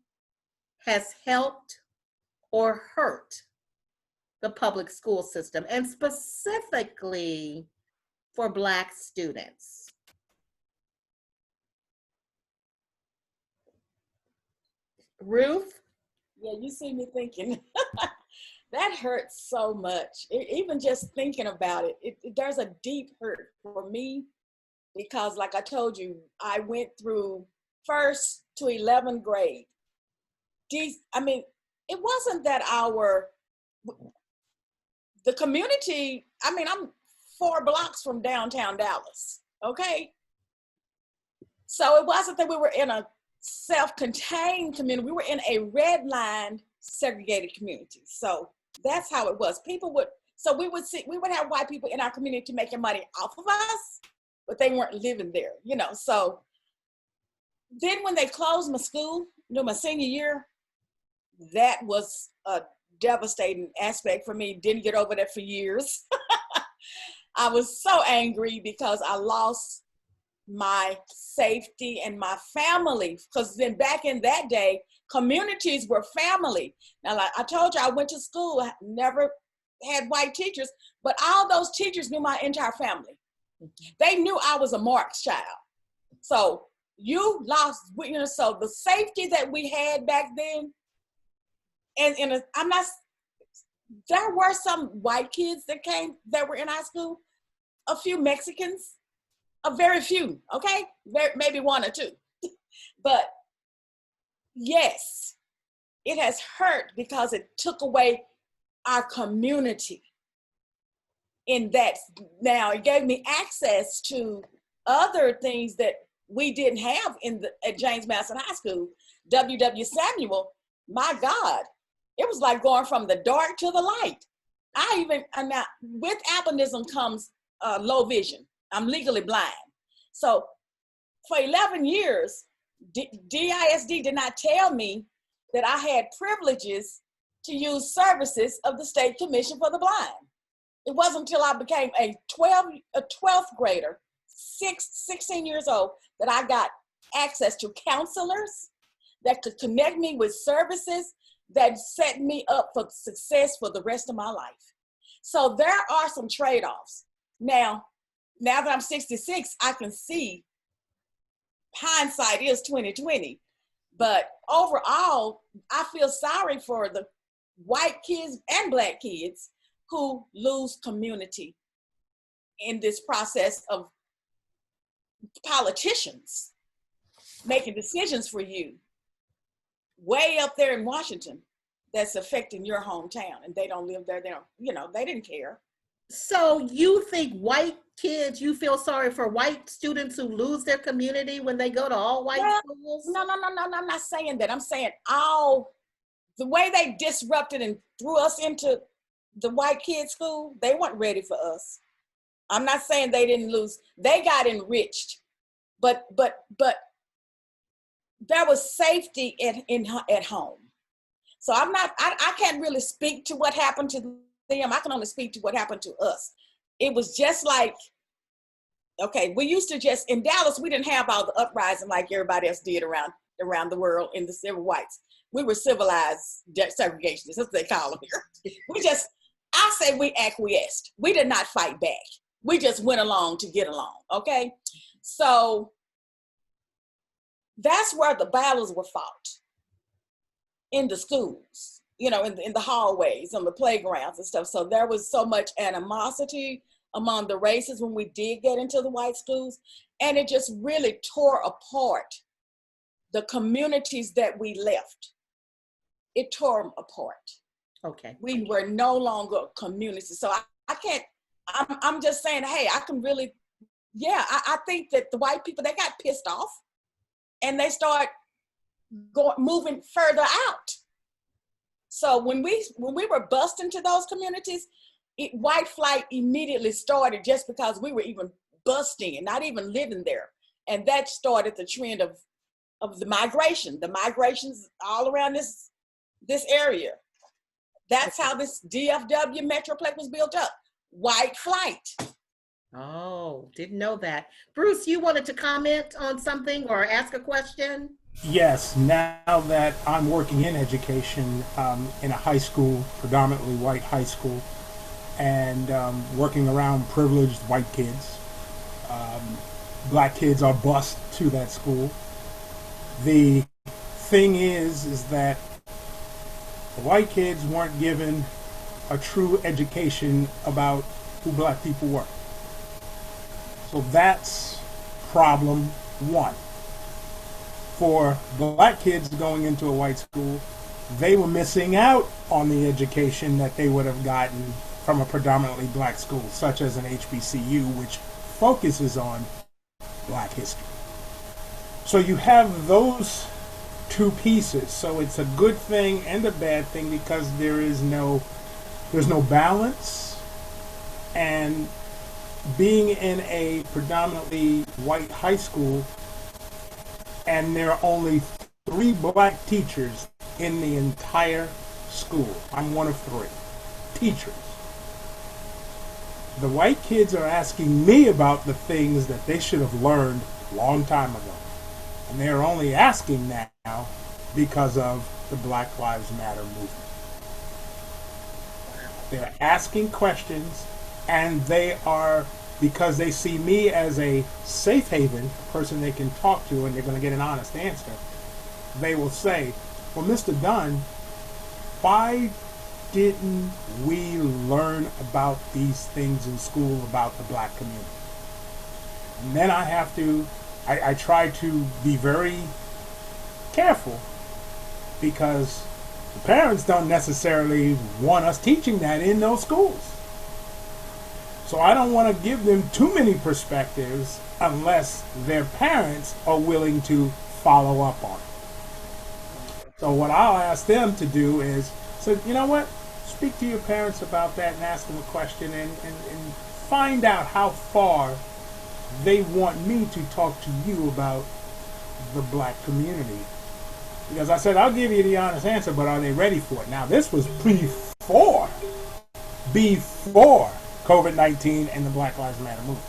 has helped or hurt the public school system, and specifically for Black students? Ruth? Yeah, you see me thinking. That hurts so much. Even just thinking about it, there's a deep hurt for me because, like I told you, I went through 1st to 11th grade. I mean, it wasn't that the community, I mean, I'm 4 blocks from downtown Dallas, okay? So it wasn't that we were in a self-contained community. We were in a red-line segregated community. So that's how it was. We would have white people in our community making money off of us, but they weren't living there, you know? So then when they closed my school, my senior year, that was a devastating aspect for me. Didn't get over that for years. I was so angry because I lost my safety and my family. Because then back in that day, communities were family. Now, like I told you, I went to school, I never had white teachers, but all those teachers knew my entire family. They knew I was a Marx child. So you lost, so the safety that we had back then, and there were some white kids that were in high school, a few Mexicans, a very few, okay? Maybe 1 or 2. But yes, it has hurt because it took away our community in that. Now it gave me access to other things that we didn't have at James Madison High School. W.W. Samuel, my God, it was like going from the dark to the light. Now, with albinism comes low vision. I'm legally blind. So for 11 years, DISD did not tell me that I had privileges to use services of the State Commission for the Blind. It wasn't until I became a 12th grader, 16 years old, that I got access to counselors that could connect me with services that set me up for success for the rest of my life. So there are some trade-offs. Now that I'm 66, I can see hindsight is 2020. But overall, I feel sorry for the white kids and Black kids who lose community in this process of politicians making decisions for you way up there in Washington that's affecting your hometown, and they don't live there. They didn't care. So you think white kids, you feel sorry for white students who lose their community when they go to all white schools? No, I'm not saying that. I'm saying the way they disrupted and threw us into the white kids' school, they weren't ready for us. I'm not saying they didn't lose. They got enriched, but there was safety at home. So I can't really speak to what happened to them. I can only speak to what happened to us. It was just like, okay, we used to in Dallas, we didn't have all the uprising like everybody else did around the world in the civil rights. We were civilized segregationists, that's what they call them here. I say we acquiesced. We did not fight back. We just went along to get along, okay? So that's where the battles were fought, in the schools, in the hallways, on the playgrounds and stuff. So there was so much animosity among the races when we did get into the white schools, and it just really tore apart the communities that we left. It tore them apart. Okay. We were no longer a community. So I can't, I'm just saying, hey, I can really, I think that the white people, they got pissed off and they start moving further out. So when we were bused into those communities, white flight immediately started just because we were even busting and not even living there. And that started the trend of the migration. The migrations all around this area. That's how this DFW Metroplex was built up. White flight. Oh, didn't know that. Bruce, you wanted to comment on something or ask a question? Yes, now that I'm working in education in a high school, predominantly white high school, and working around privileged white kids, black kids are bused to that school. The thing is that the white kids weren't given a true education about who black people were. So that's problem one. For black kids going into a white school, they were missing out on the education that they would have gotten from a predominantly black school, such as an HBCU, which focuses on black history. So you have those two pieces. So it's a good thing and a bad thing because there's no balance. And being in a predominantly white high school, and there are only 3 black teachers in the entire school. I'm one of 3 teachers. The white kids are asking me about the things that they should have learned a long time ago. And they're only asking now because of the Black Lives Matter movement. They're asking questions, and they are, because they see me as a safe haven, a person they can talk to, and they're going to get an honest answer, they will say, well, Mr. Dunn, why didn't we learn about these things in school about the black community? And then I try to be very careful because the parents don't necessarily want us teaching that in those schools. So I don't want to give them too many perspectives unless their parents are willing to follow up on it. So what I'll ask them to do is, so you know what? Speak to your parents about that and ask them a question and find out how far they want me to talk to you about the black community. Because I said, I'll give you the honest answer, but are they ready for it? Now, this was before COVID-19 and the Black Lives Matter movement.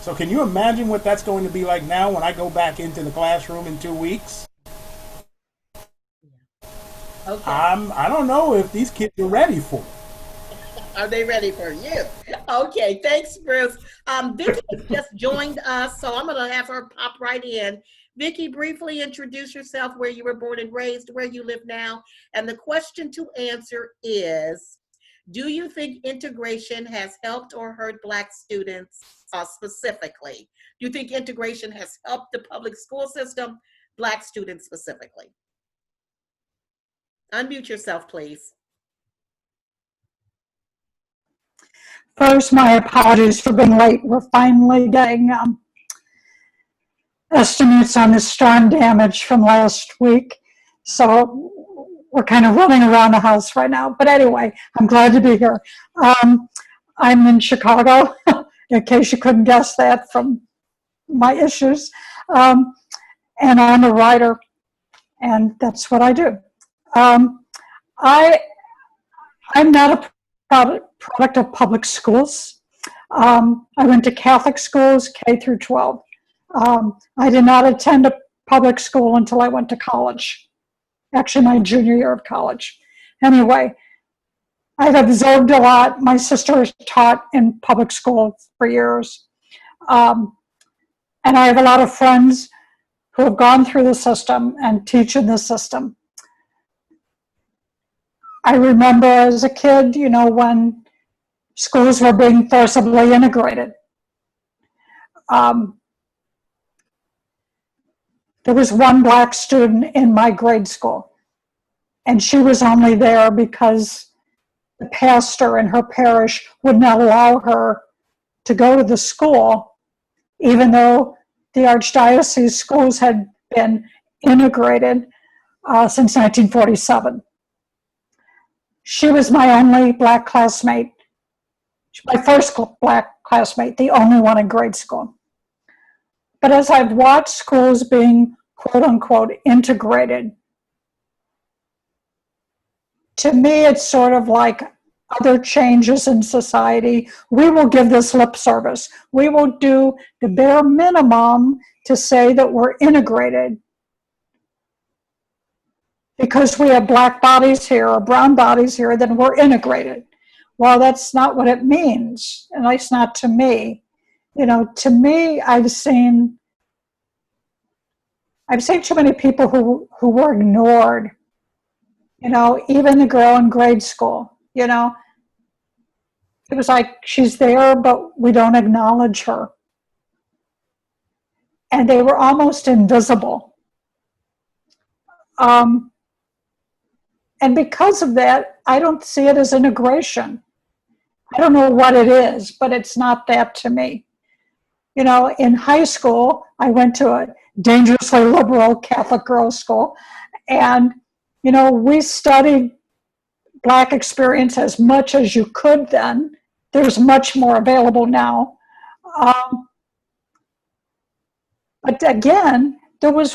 So can you imagine what that's going to be like now when I go back into the classroom in 2 weeks? Okay. I don't know if these kids are ready for it. Are they ready for you? Okay, thanks, Bruce. Vicki just joined us, so I'm going to have her pop right in. Vicki, briefly introduce yourself, where you were born and raised, where you live now. And the question to answer is, do you think integration has helped or hurt Black students specifically? Do you think integration has helped the public school system, Black students specifically? Unmute yourself, please. First, my apologies for being late. We're finally getting estimates on the storm damage from last week. So we're kind of running around the house right now. But anyway, I'm glad to be here. I'm in Chicago, in case you couldn't guess that from my issues. And I'm a writer, and that's what I do. I'm not a product of public schools. I went to Catholic schools, K through 12. I did not attend a public school until I went to college. Actually, my junior year of college. Anyway, I've observed a lot. My sister has taught in public school for years. And I have a lot of friends who have gone through the system and teach in the system. I remember as a kid, you know, when schools were being forcibly integrated. There was one Black student in my grade school, and she was only there because the pastor in her parish would not allow her to go to the school, even though the Archdiocese schools had been integrated since 1947. She was my only Black classmate, my first Black classmate, the only one in grade school. But as I've watched schools being quote unquote integrated, to me it's sort of like a other changes in society, we will give this lip service. We will do the bare minimum to say that we're integrated because we have black bodies here or brown bodies here, then we're integrated. Well, that's not what it means, at least not to me. You know, to me, I've seen too many people who were ignored. You know, even the girl in grade school, you know, it was like she's there, but we don't acknowledge her. And they were almost invisible. And because of that, I don't see it as integration. I don't know what it is, but it's not that to me. You know, in high school, I went to a dangerously liberal Catholic girls' school, and, you know, we studied Black experience as much as you could then. There's much more available now. But again, there were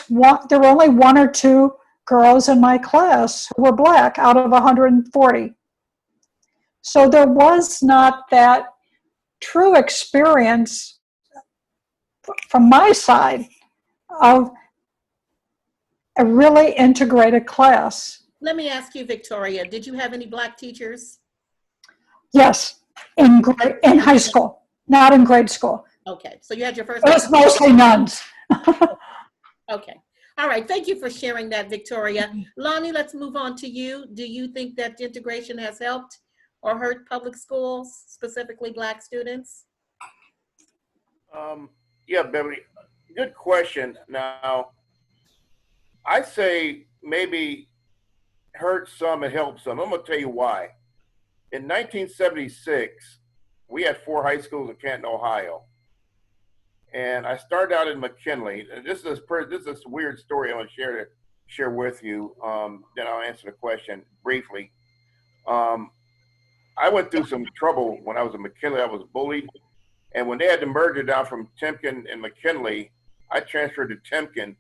only 1 or 2 girls in my class who were Black out of 140. So there was not that true experience from my side of a really integrated class. Let me ask you, Victoria, did you have any Black teachers? Yes, in high school, not in grade school. Okay, so you had your first. It was mostly nuns. Okay. All right. Thank you for sharing that, Victoria. Lonnie, let's move on to you. Do you think that integration has helped or hurt public schools, specifically Black students? Yeah, Beverly, good question. Now, I say maybe hurt some and help some. I'm going to tell you why. In 1976, we had 4 high schools in Canton, Ohio. And I started out in McKinley. This is a weird story I want to share with you. Then I'll answer the question briefly. I went through some trouble when I was in McKinley. I was bullied. And when they had the merger down from Timken and McKinley, I transferred to Timken,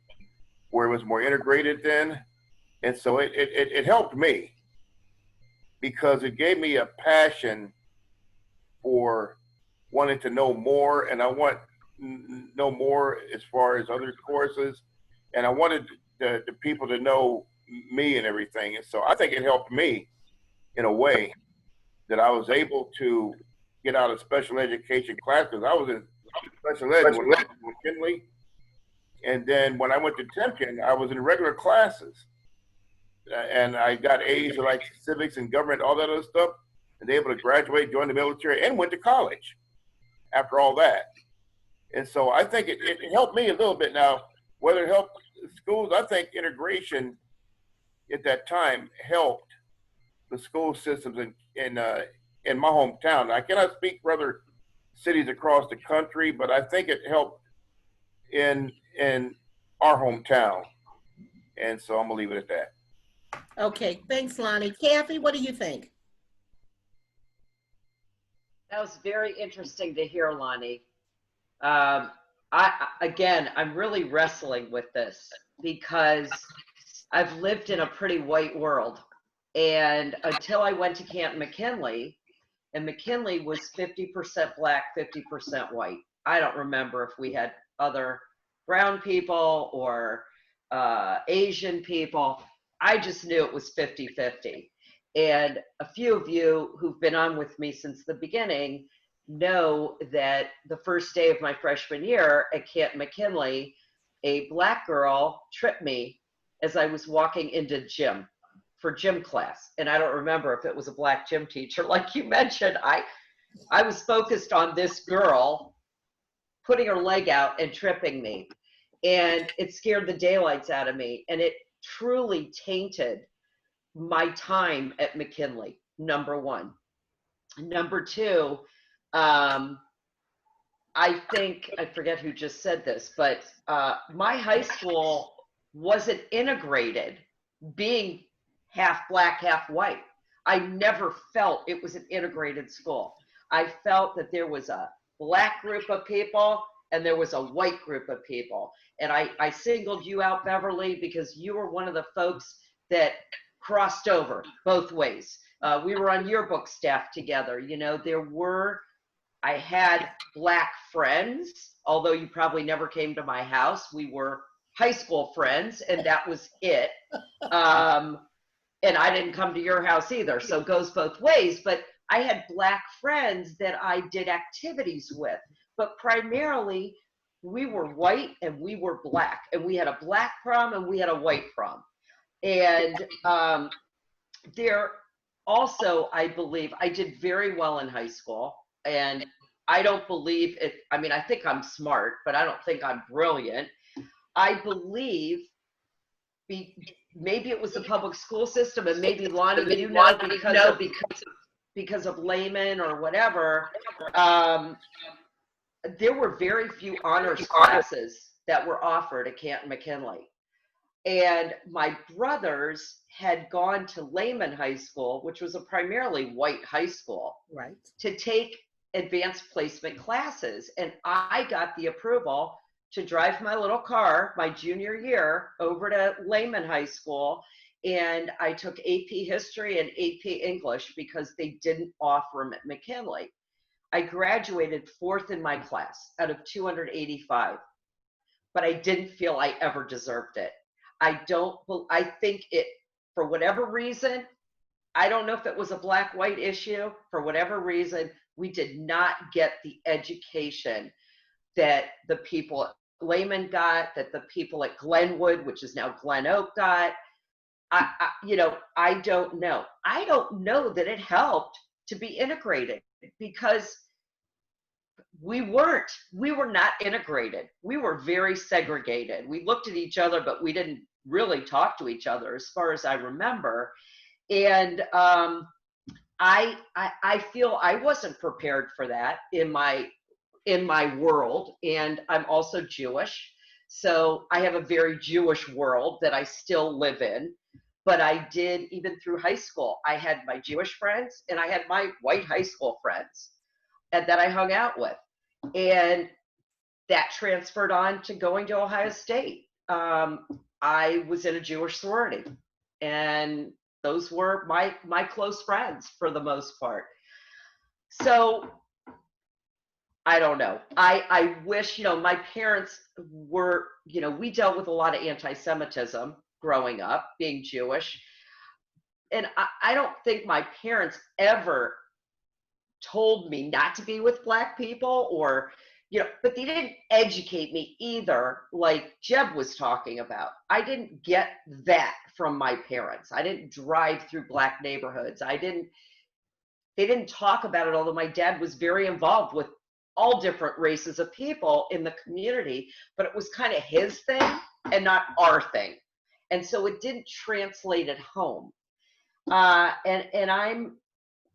where it was more integrated then. And so it helped me because it gave me a passion for wanting to know more. And I want know more as far as other courses, and I wanted the people to know me and everything. And so I think it helped me in a way that I was able to get out of special education class, because I was in special ed when I was in McKinley, and then when I went to Timken, I was in regular classes, and I got A's for like civics and government, all that other stuff, and able to graduate, join the military, and went to college after all that. And so I think it helped me a little bit. Now, whether it helped schools, I think integration at that time helped the school systems in my hometown. I cannot speak for other cities across the country, but I think it helped in our hometown. And so I'm gonna leave it at that. Okay, thanks, Lonnie. Kathy, what do you think? That was very interesting to hear, Lonnie. I'm really wrestling with this because I've lived in a pretty white world, and until I went to Canton McKinley, and McKinley was 50% Black, 50% white. I don't remember if we had other brown people or Asian people. I just knew it was 50-50. And a few of you who've been on with me since the beginning know that the first day of my freshman year at Canton McKinley, a Black girl tripped me as I was walking into gym for gym class. And I don't remember if it was a Black gym teacher. Like you mentioned, I was focused on this girl putting her leg out and tripping me. And it scared the daylights out of me. And it truly tainted my time at McKinley, number one. Number two, I think, I forget who just said this, but my high school wasn't integrated, being half Black, half white. I never felt it was an integrated school. I felt that there was a Black group of people and there was a white group of people. And I singled you out, Beverly, because you were one of the folks that crossed over both ways. We were on yearbook staff together. You know, I had Black friends, although you probably never came to my house. We were high school friends, and that was it. And I didn't come to your house either, so it goes both ways. But I had Black friends that I did activities with, but primarily we were white and we were Black, and we had a Black prom and we had a white prom. And there also, I believe, I did very well in high school, and I don't believe it. I mean, I think I'm smart, but I don't think I'm brilliant. I believe maybe it was the public school system, and maybe Lonnie, you know, because of Lehman or whatever. There were very few honors classes that were offered at Canton McKinley. And my brothers had gone to Lehman High School, which was a primarily white high school, Right. to take advanced placement classes. And I got the approval to drive my little car my junior year over to Lehman High School. And I took AP History and AP English because they didn't offer them at McKinley. I graduated 4th in my class out of 285, but I didn't feel I ever deserved it. I think it, for whatever reason, I don't know if it was a Black-white issue, for whatever reason, we did not get the education that the people at Lehman got, that the people at Glenwood, which is now Glen Oak, got. I don't know. I don't know that it helped to be integrated, because we were not integrated. We were very segregated. We looked at each other, but we didn't really talk to each other, as far as I remember. And I feel I wasn't prepared for that in my world. And I'm also Jewish, so I have a very Jewish world that I still live in. But I did, even through high school, I had my Jewish friends and I had my white high school friends and that I hung out with. And that transferred on to going to Ohio State. I was in a Jewish sorority, and those were my close friends for the most part. So I don't know. I wish, my parents were, we dealt with a lot of anti-Semitism growing up, being Jewish. And I don't think my parents ever told me not to be with Black people, or, but they didn't educate me either, like Jeb was talking about. I didn't get that from my parents. I didn't drive through Black neighborhoods. They didn't talk about it, although my dad was very involved with all different races of people in the community, but it was kind of his thing and not our thing. And so it didn't translate at home. And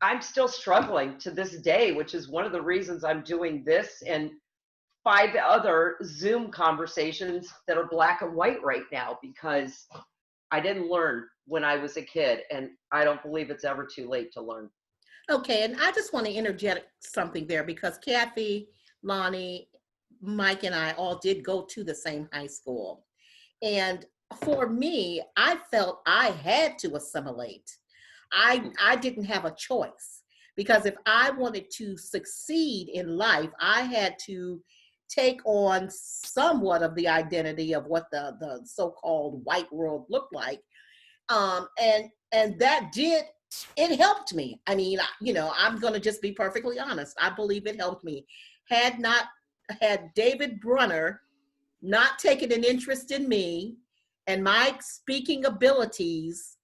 I'm still struggling to this day, which is one of the reasons I'm doing this and 5 other Zoom conversations that are Black and white right now, because I didn't learn when I was a kid, and I don't believe it's ever too late to learn. Okay, and I just want to interject something there, because Kathy, Lonnie, Mike, and I all did go to the same high school. And for me, I felt I had to assimilate. I didn't have a choice, because if I wanted to succeed in life, I had to take on somewhat of the identity of what the so-called white world looked like. And that it helped me. I mean, I'm going to just be perfectly honest. I believe it helped me. Had David Brunner not taken an interest in me and my speaking abilities,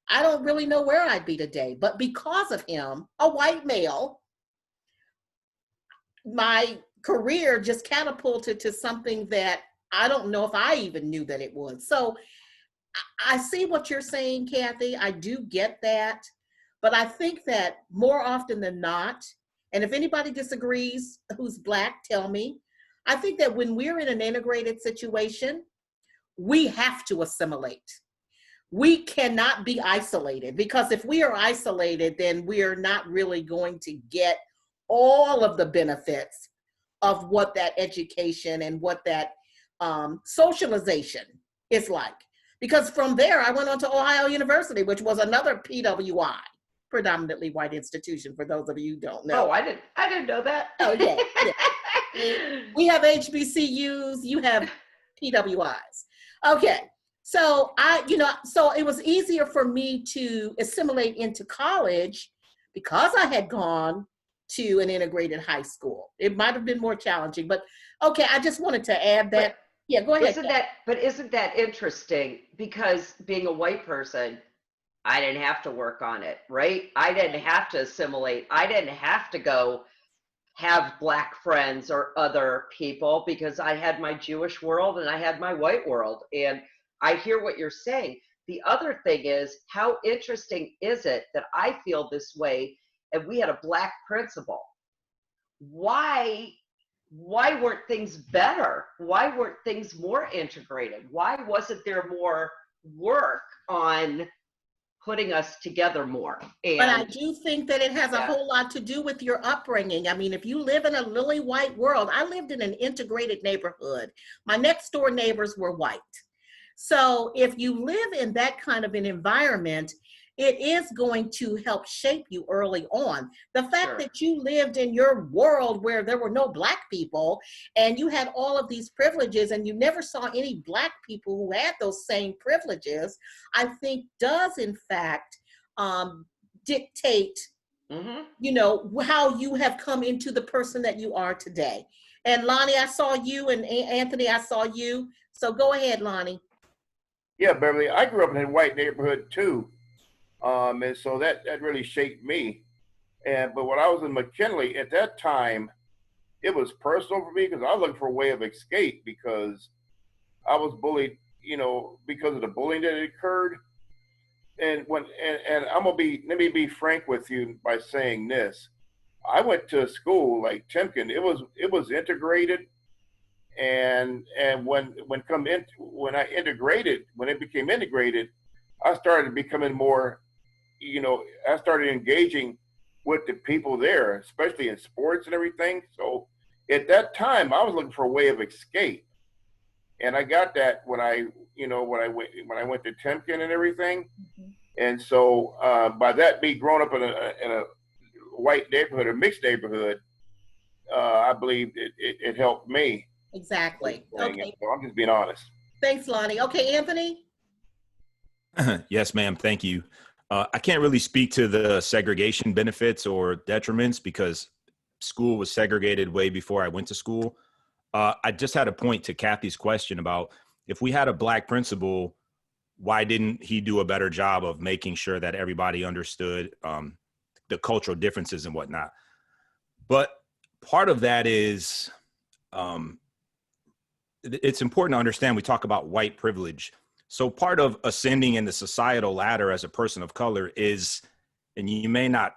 I don't really know where I'd be today. But because of him, a white male, my career just catapulted to something that I don't know if I even knew that it was. So I see what you're saying, Kathy. I do get that. But I think that more often than not, and if anybody disagrees who's Black, tell me. I think that when we're in an integrated situation, we have to assimilate. We cannot be isolated, because if we are isolated, then we are not really going to get all of the benefits of what that education and what that socialization is like. Because from there, I went on to Ohio University, which was another PWI, predominantly white institution, for those of you who don't know. Oh, I didn't know that. Oh, yeah. We have HBCUs, you have PWIs. Okay. So so it was easier for me to assimilate into college because I had gone to an integrated high school. It might have been more challenging, but okay, I just wanted to add that. Yeah, go ahead. Isn't that interesting? Because being a white person, I didn't have to work on it, right? I didn't have to assimilate. I didn't have to go have Black friends or other people because I had my Jewish world and I had my white world. And I hear what you're saying. The other thing is, how interesting is it that I feel this way and we had a Black principal? Why weren't things better? Why weren't things more integrated? Why wasn't there more work on putting us together more? But I do think that it has a whole lot to do with your upbringing. I mean, if you live in a lily white world, I lived in an integrated neighborhood. My next door neighbors were white. So if you live in that kind of an environment, it is going to help shape you early on. The fact that you lived in your world where there were no Black people and you had all of these privileges and you never saw any Black people who had those same privileges, I think does in fact dictate, how you have come into the person that you are today. And Lonnie, I saw you, and Anthony, I saw you. So go ahead, Lonnie. Yeah, Beverly, I grew up in a white neighborhood too. And so that really shaped me. But when I was in McKinley at that time, it was personal for me because I was looking for a way of escape because I was bullied, because of the bullying that had occurred. And let me be frank with you by saying this. I went to a school like Timken. It was integrated. And when it became integrated, I started becoming more, I started engaging with the people there, especially in sports and everything. So at that time, I was looking for a way of escape, and I got that when I went to Timken and everything. And so by that, me growing up in a white neighborhood, a mixed neighborhood, I believe it helped me. Exactly. Okay. So I'm just being honest. Thanks, Lonnie. Okay, Anthony. Yes, ma'am. Thank you. I can't really speak to the segregation benefits or detriments because school was segregated way before I went to school. I just had a point to Kathy's question about if we had a Black principal, why didn't he do a better job of making sure that everybody understood the cultural differences and whatnot? But part of that is it's important to understand we talk about white privilege. So part of ascending in the societal ladder as a person of color is, and you may not,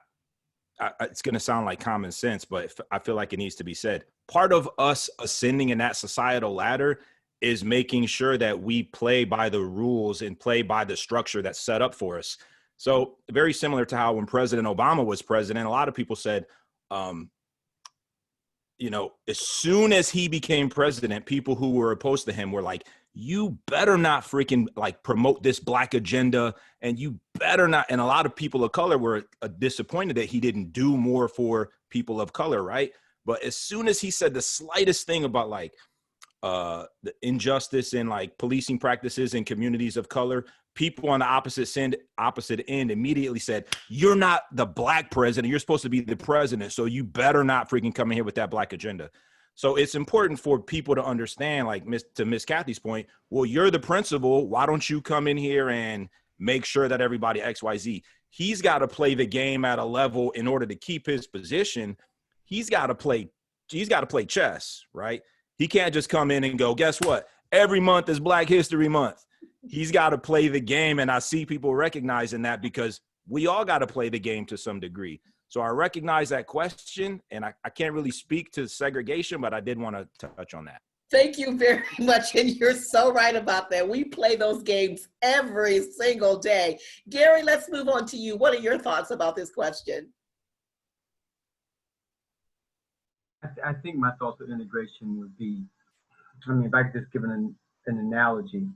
it's going to sound like common sense, but I feel like it needs to be said. Part of us ascending in that societal ladder is making sure that we play by the rules and play by the structure that's set up for us. So very similar to how when President Obama was president, a lot of people said, as soon as he became president, people who were opposed to him were like, you better not freaking promote this Black agenda. And you better not. And a lot of people of color were disappointed that he didn't do more for people of color. Right. But as soon as he said the slightest thing about the injustice in policing practices in communities of color, people on the opposite end immediately said, you're not the Black president. You're supposed to be the president. So you better not freaking come in here with that Black agenda. So it's important for people to understand, to Miss Kathy's point, well, you're the principal. Why don't you come in here and make sure that everybody XYZ? He's got to play the game at a level in order to keep his position. He's got to play chess, right? He can't just come in and go, guess what? Every month is Black History Month. He's got to play the game. And I see people recognizing that because we all got to play the game to some degree. So I recognize that question, and I can't really speak to segregation, but I did want to touch on that. Thank you very much. And you're so right about that. We play those games every single day. Gary, let's move on to you. What are your thoughts about this question? I think my thoughts of integration would be, if I could just give an analogy,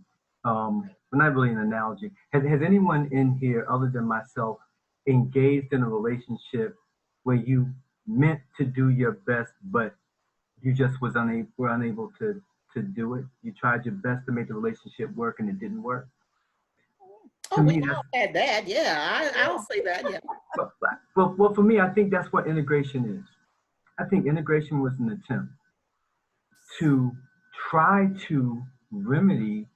but not really an analogy. Has anyone in here, other than myself, engaged in a relationship where you meant to do your best, but you just were unable to do it? You tried your best to make the relationship work and it didn't work? Oh, we all had that. Yeah, I'll say that. Yeah. Well, for me, I think that's what integration is. I think integration was an attempt to try to remedy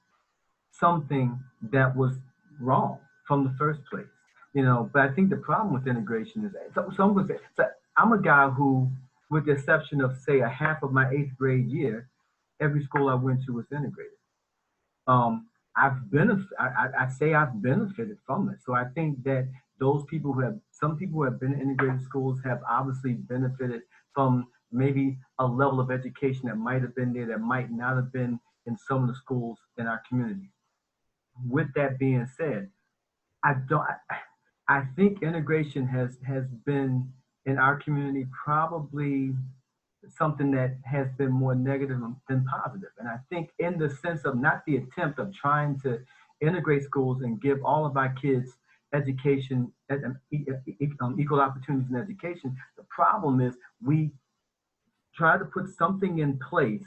something that was wrong from the first place. But I think the problem with integration is I'm a guy who, with the exception of say a half of my 8th grade year, every school I went to was integrated. I've benefited from it. So I think that some people who have been in integrated schools have obviously benefited from maybe a level of education that might have been there that might not have been in some of the schools in our community. With that being said, I think integration has been in our community probably something that has been more negative than positive. And I think in the sense of not the attempt of trying to integrate schools and give all of our kids education, equal opportunities in education, the problem is we try to put something in place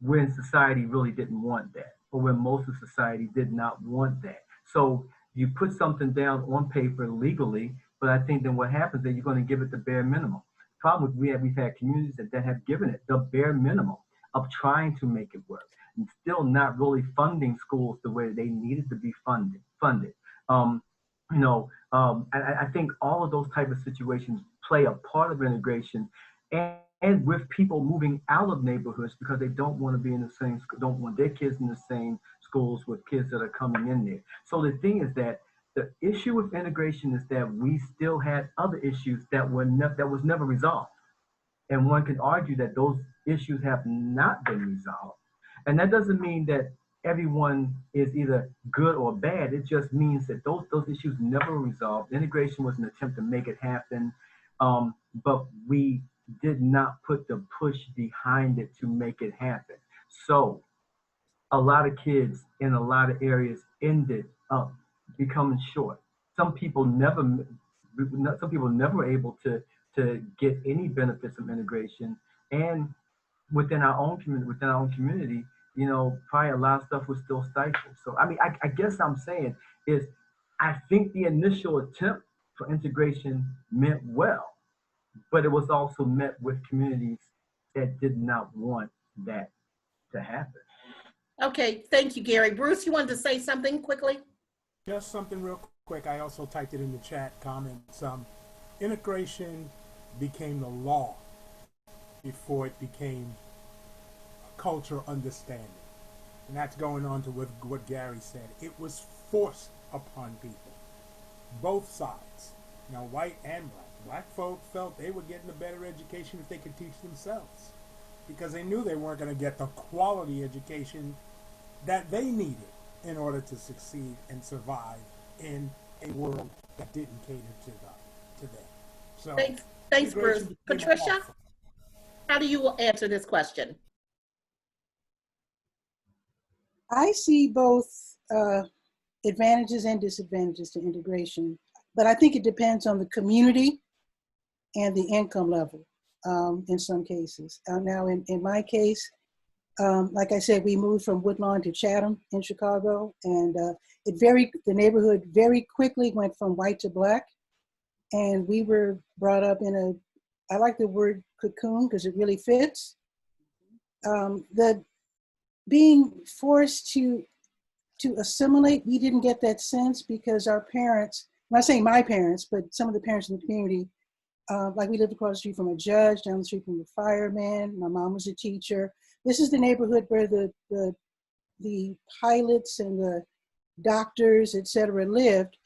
when society really didn't want that, or when most of society did not want that. So you put something down on paper legally, but I think then what happens is you're going to give it the bare minimum. Problem is we've had communities that have given it the bare minimum of trying to make it work and still not really funding schools the way they needed to be funded. I think all of those type of situations play a part of integration, and with people moving out of neighborhoods because they don't want to be in the same, don't want their kids in the same schools with kids that are coming in there. So the thing is that the issue with integration is that we still had other issues that was never resolved. And one can argue that those issues have not been resolved. And that doesn't mean that everyone is either good or bad. It just means that those issues never were resolved. Integration was an attempt to make it happen, but we did not put the push behind it to make it happen. So a lot of kids in a lot of areas ended up becoming short. Some people never were able to get any benefits from integration. And within our own community, probably a lot of stuff was still stifled. So I guess I'm saying is I think the initial attempt for integration meant well, but it was also met with communities that did not want that to happen. Okay, thank you, Gary. Bruce, you wanted to say something quickly? Just something real quick. I also typed it in the chat comments. Integration became the law before it became a cultural understanding. And that's going on to what Gary said. It was forced upon people, both sides, white and black. Black folk felt they were getting a better education if they could teach themselves, because they knew they weren't going to get the quality education that they needed in order to succeed and survive in a world that didn't cater to them. So thanks, Bruce. Patricia, how do you answer this question? I see both advantages and disadvantages to integration, but I think it depends on the community and the income level in some cases. Now, in my case, like I said, we moved from Woodlawn to Chatham in Chicago, and the neighborhood very quickly went from white to black, and we were brought up in I like the word cocoon because it really fits. The being forced to assimilate, we didn't get that sense because our parents, I'm not saying my parents, but some of the parents in the community, like we lived across the street from a judge, down the street from a fireman. My mom was a teacher. This is the neighborhood where the pilots and the doctors, et cetera, lived.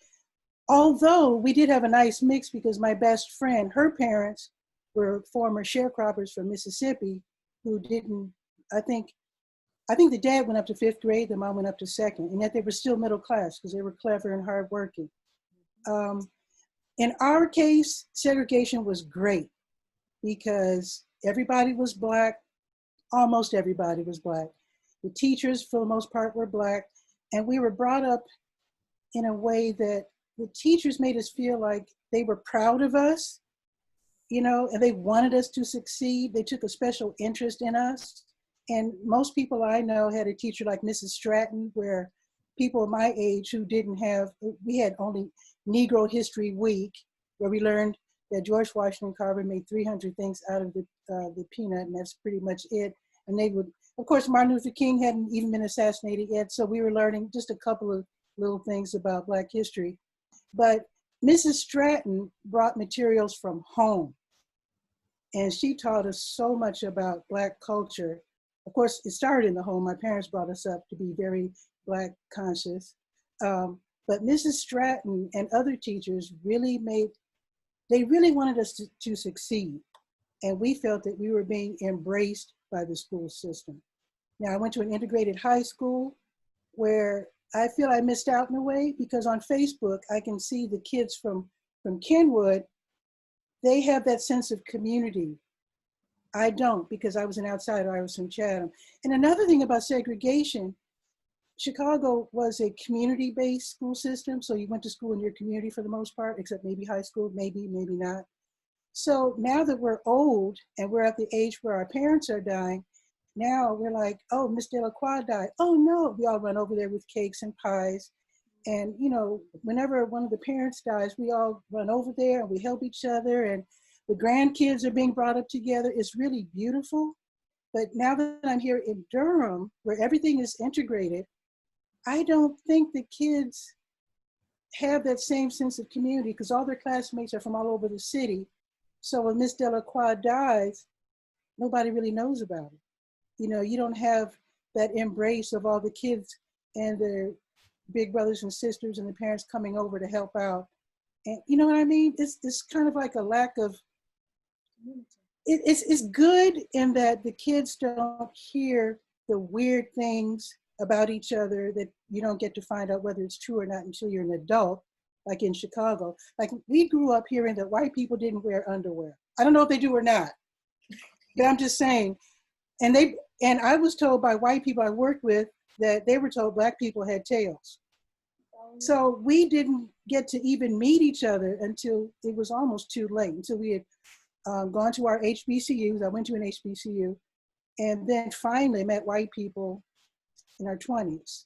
Although we did have a nice mix because my best friend, her parents were former sharecroppers from Mississippi who didn't, I think the dad went up to 5th grade, the mom went up to 2nd, and yet they were still middle class because they were clever and hardworking. In our case, segregation was great because everybody was black, almost everybody was black. The teachers, for the most part, were Black. And we were brought up in a way that the teachers made us feel like they were proud of us, you know, and they wanted us to succeed. They took a special interest in us. And most people I know had a teacher like Mrs. Stratton, where people my age who didn't have, we had only Negro History Week, where we learned that George Washington Carver made 300 things out of the peanut, and that's pretty much it. And they would, of course, Martin Luther King hadn't even been assassinated yet, so we were learning just a couple of little things about Black history. But Mrs. Stratton brought materials from home, and she taught us so much about Black culture. Of course, it started in the home. My parents brought us up to be very Black conscious. But Mrs. Stratton and other teachers really wanted us to succeed. And we felt that we were being embraced by the school system. Now, I went to an integrated high school where I feel I missed out in a way, because on Facebook, I can see the kids from Kenwood, they have that sense of community. I don't, because I was an outsider, I was from Chatham. And another thing about segregation, Chicago was a community-based school system, so you went to school in your community for the most part, except maybe high school, maybe not. So now that we're old and we're at the age where our parents are dying, now we're like, oh, Miss Delacroix died. Oh no, we all run over there with cakes and pies. And you know, whenever one of the parents dies, we all run over there and we help each other, and the grandkids are being brought up together. It's really beautiful. But now that I'm here in Durham, where everything is integrated, I don't think the kids have that same sense of community, because all their classmates are from all over the city. So when Miss Delacroix dies, nobody really knows about it. You know, you don't have that embrace of all the kids and their big brothers and sisters and the parents coming over to help out. And you know what I mean? It's kind of like a lack of, it's good in that the kids don't hear the weird things about each other that you don't get to find out whether it's true or not until you're an adult, like in Chicago. Like, we grew up hearing that white people didn't wear underwear. I don't know if they do or not, but I'm just saying. And I was told by white people I worked with that they were told Black people had tails. So we didn't get to even meet each other until it was almost too late, until we had gone to our HBCUs. I went to an HBCU, and then finally met white people in our 20s.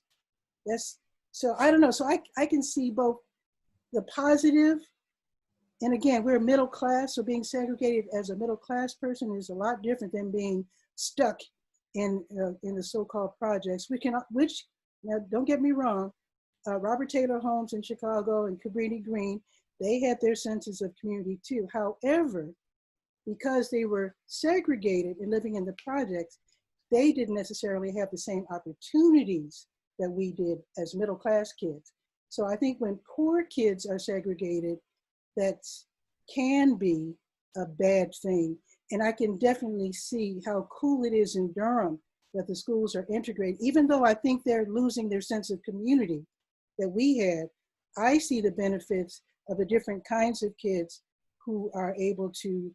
So I don't know. So I can see both the positive, and again, we're middle class, so being segregated as a middle class person is a lot different than being stuck in the so-called projects, which now don't get me wrong, Robert Taylor Homes in Chicago and Cabrini Green, they had their senses of community too. However, because they were segregated and living in the projects, they didn't necessarily have the same opportunities that we did as middle class kids. So I think when poor kids are segregated, that can be a bad thing. And I can definitely see how cool it is in Durham that the schools are integrated. Even though I think they're losing their sense of community that we had, I see the benefits of the different kinds of kids who are able to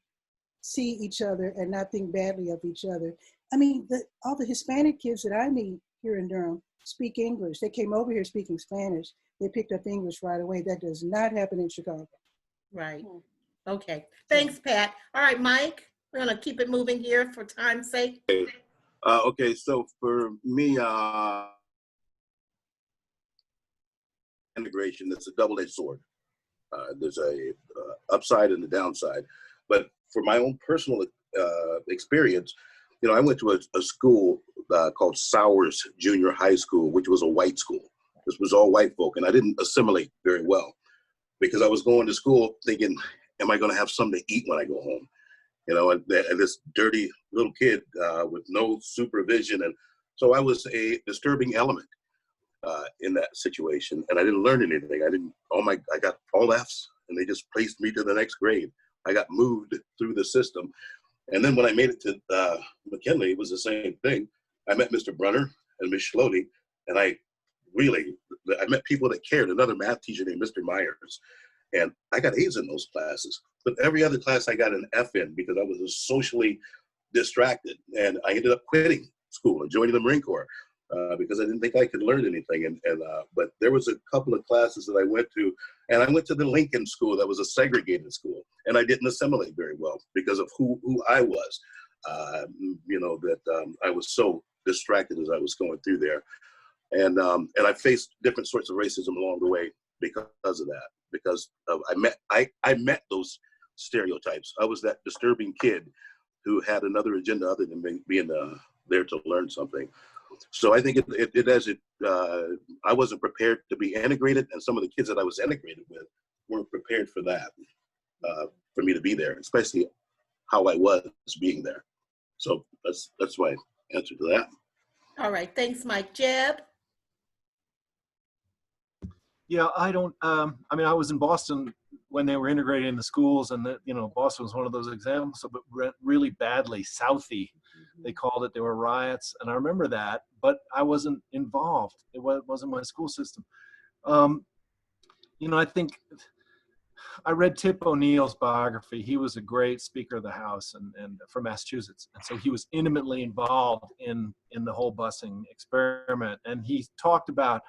see each other and not think badly of each other. I mean, all the Hispanic kids that I meet here in Durham speak English. They came over here speaking Spanish. They picked up English right away. That does not happen in Chicago. Right. Okay. Thanks, Pat. All right, Mike, we're going to keep it moving here for time's sake. Okay, so for me, integration, it's a double-edged sword. There's a upside and a downside. But for my own personal experience, you know, I went to a school called Sowers Junior High School, which was a white school. This was all white folk, and I didn't assimilate very well because I was going to school thinking, am I going to have something to eat when I go home? You know, and this dirty little kid with no supervision. And so I was a disturbing element in that situation. And I didn't learn anything. I got all Fs, and they just placed me to the next grade. I got moved through the system. And then when I made it to McKinley, it was the same thing. I met Mr. Brunner and Ms. Schlody, and I met people that cared, another math teacher named Mr. Myers. And I got A's in those classes. But every other class I got an F in because I was socially distracted. And I ended up quitting school and joining the Marine Corps. because I didn't think I could learn anything. But there was a couple of classes that I went to, and I went to the Lincoln School. That was a segregated school, and I didn't assimilate very well because of who I was. I was so distracted as I was going through there, and I faced different sorts of racism along the way because of that. Because I met those stereotypes. I was that disturbing kid who had another agenda other than being there to learn something. So I think I wasn't prepared to be integrated, and some of the kids that I was integrated with weren't prepared for that, for me to be there, especially how I was being there. So that's my answer to that. All right, thanks, Mike. Jeb? Yeah, I don't, I was in Boston when they were integrating the schools, and Boston was one of those examples of it really badly Southie. They called it. There were riots, and I remember that, but I wasn't involved. It wasn't my school system. I think I read Tip O'Neill's biography. He was a great Speaker of the House and from Massachusetts, and so he was intimately involved in the whole busing experiment. And he talked about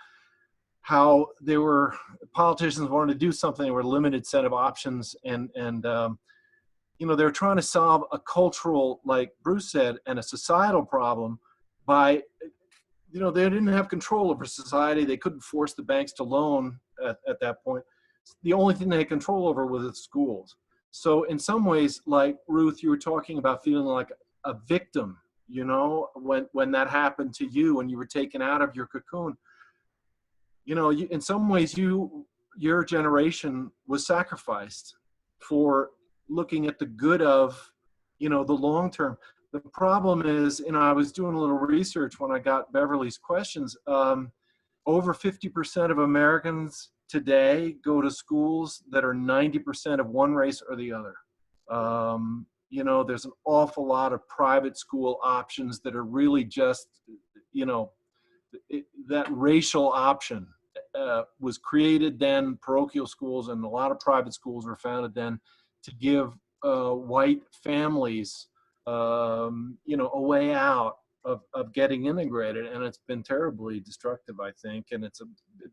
how there were politicians wanted to do something. There were a limited set of options, and they were trying to solve a cultural, like Bruce said, and a societal problem by, they didn't have control over society. They couldn't force the banks to loan at that point. The only thing they had control over was the schools. So in some ways, like Ruth, you were talking about feeling like a victim, when that happened to you and you were taken out of your cocoon. In some ways, your generation was sacrificed for looking at the good of, the long term. The problem is, I was doing a little research when I got Beverly's questions. Over 50% of Americans today go to schools that are 90% of one race or the other. There's an awful lot of private school options that are really just, that racial option was created then. Parochial schools and a lot of private schools were founded then to give white families, a way out of getting integrated, and it's been terribly destructive, I think, and it's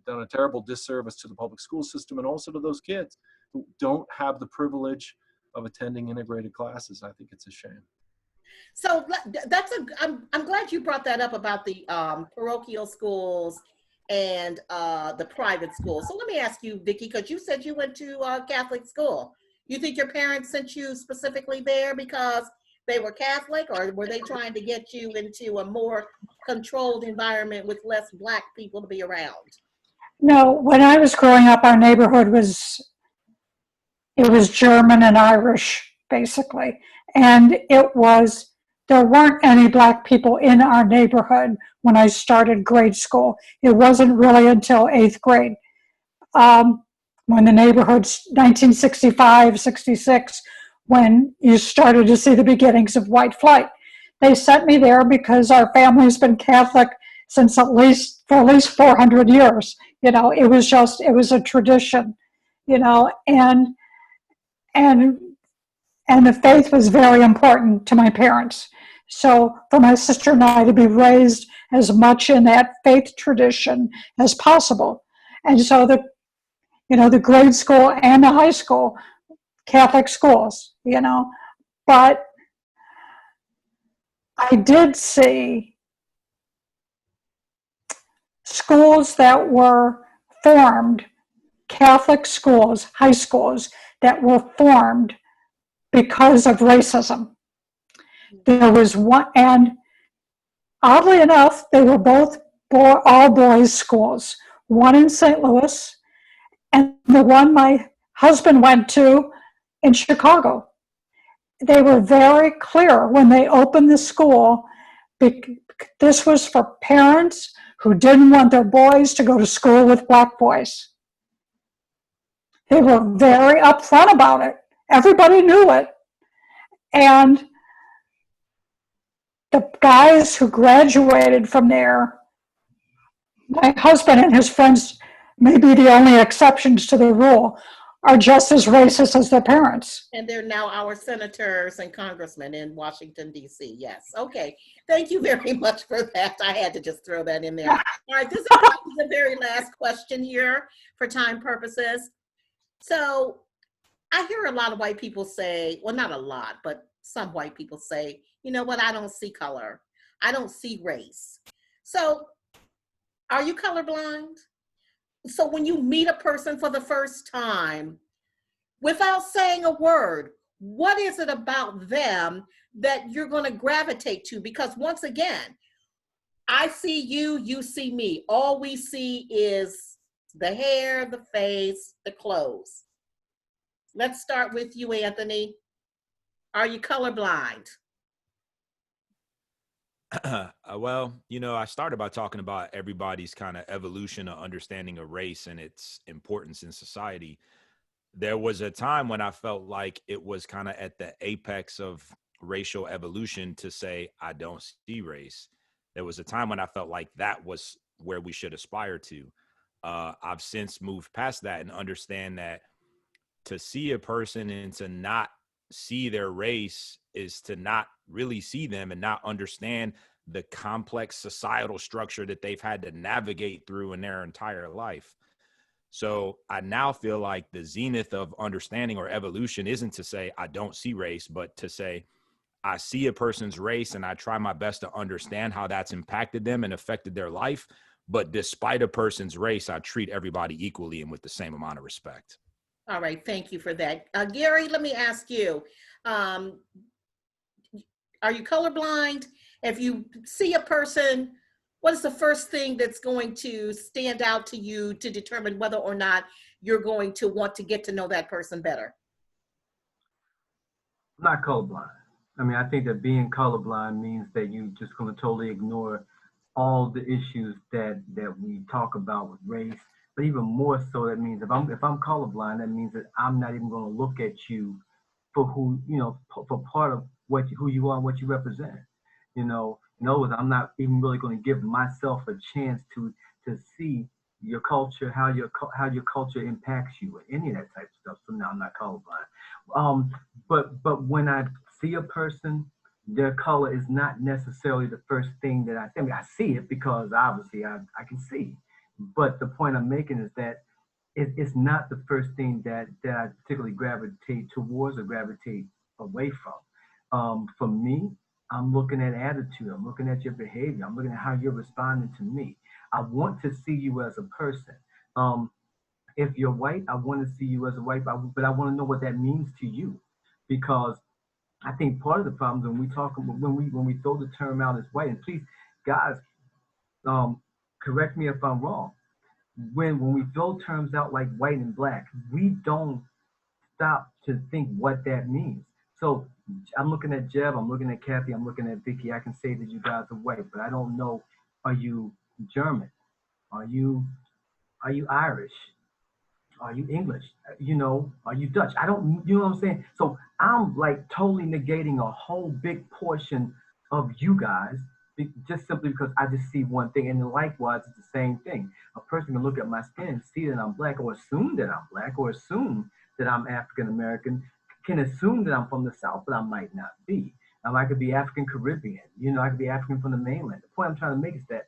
done a terrible disservice to the public school system and also to those kids who don't have the of attending integrated classes. I think it's a shame. So I'm glad you brought that up about the parochial schools and the private schools. So let me ask you, Vicki, because you said you went to Catholic school. You think your parents sent you specifically there because they were Catholic, or were they trying to get you into a more controlled environment with less Black people to be around? No, when I was growing up, our neighborhood was German and Irish, basically. And there weren't any Black people in our neighborhood when I started grade school. It wasn't really until 8th grade. When the neighborhood's 1965, 66, when you started to see the beginnings of white flight. They sent me there because our family's been Catholic since for at least 400 years. It was a tradition, and the faith was very important to my parents. So for my sister and I to be raised as much in that faith tradition as possible. And so the grade school and the high school, Catholic schools, but I did see schools that were formed, Catholic schools, high schools that were formed because of racism. There was one, and oddly enough, they were both all boys schools, one in St. Louis and the one my husband went to in Chicago. They were very clear when they opened the school. This was for parents who didn't want their boys to go to school with Black boys. They were very upfront about it. Everybody knew it. And the guys who graduated from there, my husband and his friends may be the only exceptions to the rule, are just as racist as their parents. And they're now our senators and congressmen in Washington, D.C. Yes. Okay. Thank you very much for that. I had to just throw that in there. All right. This is the very last question here for time purposes. So I hear a lot of white people say, well, not a lot, but some white people say, you know what? I don't see color. I don't see race. So are you colorblind? So when you meet a person for the first time, without saying a word, what is it about them that you're going to gravitate to? Because once again, I see you, you see me. All we see is the hair, the face, the clothes. Let's start with you, Anthony. Are you colorblind? Well, you know, I started by talking about everybody's kind of evolution of understanding of race and its importance in society. There was a time when I felt like it was kind of at the apex of racial evolution to say, I don't see race. There was a time when I felt like that was where we should aspire to. I've since moved past that and understand that to see a person and to not see their race is to not really see them and not understand the complex societal structure that they've had to navigate through in their entire life. So I now feel like the zenith of understanding or evolution isn't to say I don't see race, but to say I see a person's race and I try my best to understand how that's impacted them and affected their life. But despite a person's race, I treat everybody equally and with the same amount of respect. All right, thank you for that. Gary, let me ask you, are you colorblind? If you see a person, what is the first thing that's going to stand out to you to determine whether or not you're going to want to get to know that person better? I'm not colorblind. I mean, I think that being colorblind means that you're just going to totally ignore all the issues that we talk about with race. But even more so, that means if I'm colorblind, that means that I'm not even going to look at you for who, you know, for part of who you are and what you represent. You know, in other words, I'm not even really going to give myself a chance to see your culture, how your culture impacts you, or any of that type of stuff. So now I'm not colorblind. But when I see a person, their color is not necessarily the first thing that I see. I mean, I see it because obviously I can see. But the point I'm making is that it's not the first thing that I particularly gravitate towards or gravitate away from. For me, I'm looking at attitude. I'm looking at your behavior. I'm looking at how you're responding to me. I want to see you as a person. If you're white, I want to see you as a white, but I want to know what that means to you, because I think part of the problem when we throw the term out as white, and please, guys, correct me if I'm wrong. When we throw terms out like white and black, we don't stop to think what that means. So I'm looking at Jeb, I'm looking at Kathy, I'm looking at Vicky. I can say that you guys are white, but I don't know, are you German? Are you Irish? Are you English? You know, are you Dutch? I don't, you know what I'm saying? So I'm like totally negating a whole big portion of you guys just simply because I just see one thing. And then likewise, it's the same thing. A person can look at my skin, see that I'm black, or assume that I'm black, or assume that I'm African American, can assume that I'm from the South, but I might not be. I could be African Caribbean, you know, I could be African from the mainland. The point I'm trying to make is that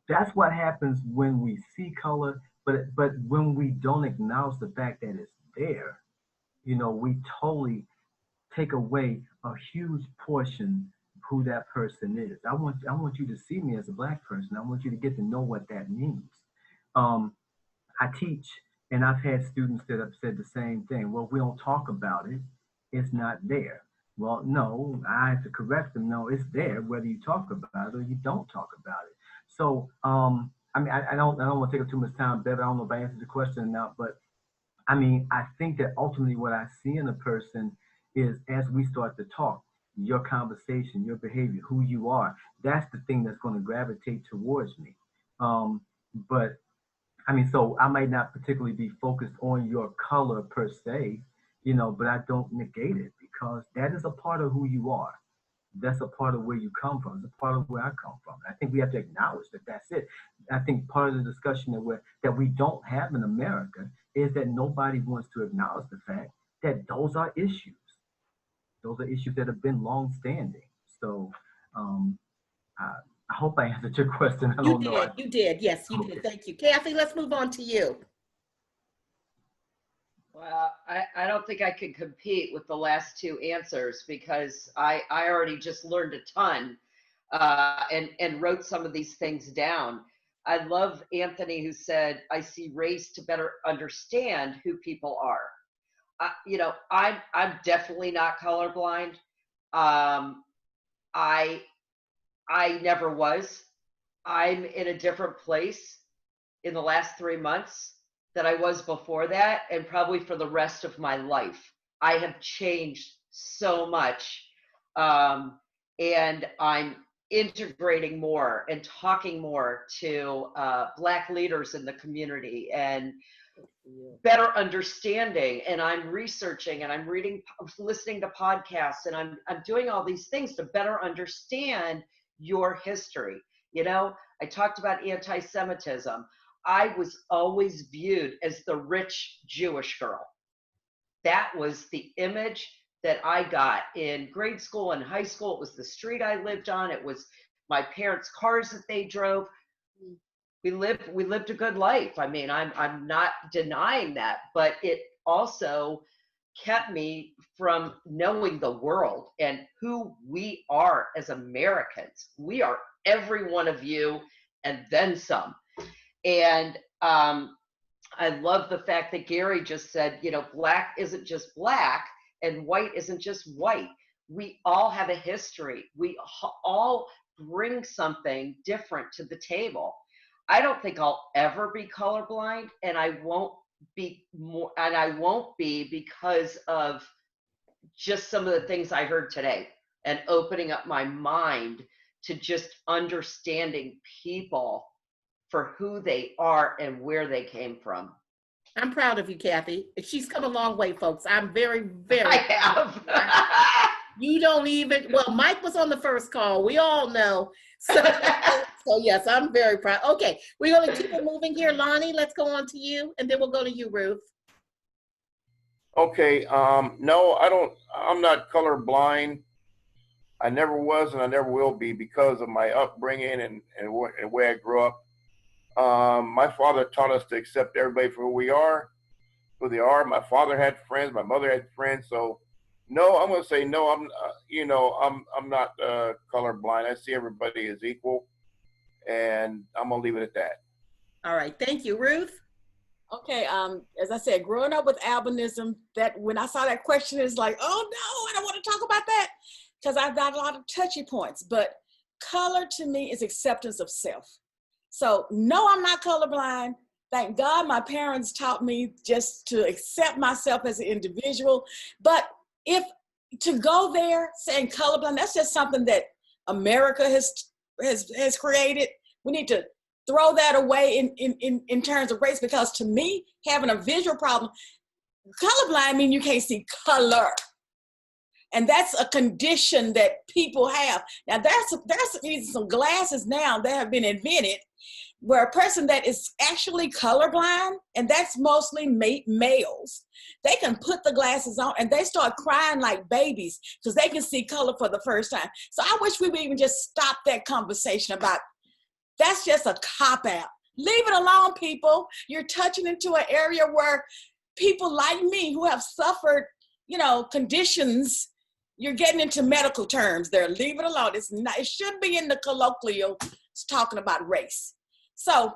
that's what happens when we see color, but when we don't acknowledge the fact that it's there, you know, we totally take away a huge portion of who that person is. I want you to see me as a black person. I want you to get to know what that means. I teach, and I've had students that have said the same thing. Well, we don't talk about it. It's not there. Well, no, I have to correct them. No, it's there, whether you talk about it or you don't talk about it. So, I mean, I don't want to take up too much time, Bev. I don't know if I answered the question or not, but I mean, I think that ultimately what I see in a person is, as we start to talk, your conversation, your behavior, who you are, that's the thing that's going to gravitate towards me. But I mean, so I might not particularly be focused on your color per se, you know, but I don't negate it because that is a part of who you are. That's a part of where you come from. It's a part of where I come from. I think we have to acknowledge that that's it. I think part of the discussion that we don't have in America is that nobody wants to acknowledge the fact that those are issues. Those are issues that have been long standing. So I hope I answered your question. I You don't know. did. You did. Yes, you Okay. did. Thank you. Kathy, let's move on to you. Well, I don't think I could compete with the last two answers because I already just learned a ton and wrote some of these things down. I love Anthony who said, I see race to better understand who people are. I'm definitely not colorblind. I never was. I'm in a different place in the last 3 months than I was before that, and probably for the rest of my life. I have changed so much. And I'm integrating more and talking more to Black leaders in the community and better understanding. And I'm researching and I'm reading, listening to podcasts, and I'm doing all these things to better understand your history. You know, I talked about anti-Semitism. I was always viewed as the rich Jewish girl. That was the image that I got in grade school and high school. It was the street I lived on. It was my parents' cars that they drove. We lived a good life. I mean, I'm not denying that, but it also kept me from knowing the world and who we are as Americans. We are every one of you and then some. And I love the fact that Gary just said, you know, black isn't just black and white isn't just white. We all have a history. We all bring something different to the table. I don't think I'll ever be colorblind, and I won't be because of just some of the things I heard today and opening up my mind to just understanding people for who they are and where they came from. I'm proud of you, Kathy. She's come a long way, folks. I'm very, very. I have. You don't even, well, Mike was on the first call. We all know. So yes, I'm very proud. Okay, we're going to keep it moving here. Lonnie, let's go on to you, and then we'll go to you, Ruth. Okay, no, I'm not colorblind. I never was and I never will be because of my upbringing and the way I grew up. My father taught us to accept everybody for who they are. My father had friends, my mother had friends. So no, I'm going to say no. I'm not colorblind. I see everybody as equal, and I'm going to leave it at that. All right, thank you, Ruth. Okay, as I said, growing up with albinism, that when I saw that question, it's like, oh no, I don't want to talk about that because I've got a lot of touchy points. But color to me is acceptance of self. So no, I'm not colorblind. Thank God my parents taught me just to accept myself as an individual. But if to go there saying colorblind, that's just something that America has created. We need to throw that away in terms of race, because to me, having a visual problem, colorblind means you can't see color. And that's a condition that people have. Now there's some glasses now that have been invented where a person that is actually colorblind, and that's mostly males, they can put the glasses on and they start crying like babies because they can see color for the first time. So I wish we would even just stop that conversation about that's just a cop-out. Leave it alone, people. You're touching into an area where people like me who have suffered, conditions, you're getting into medical terms there. Leave it alone. It shouldn't be in the colloquial talking about race. So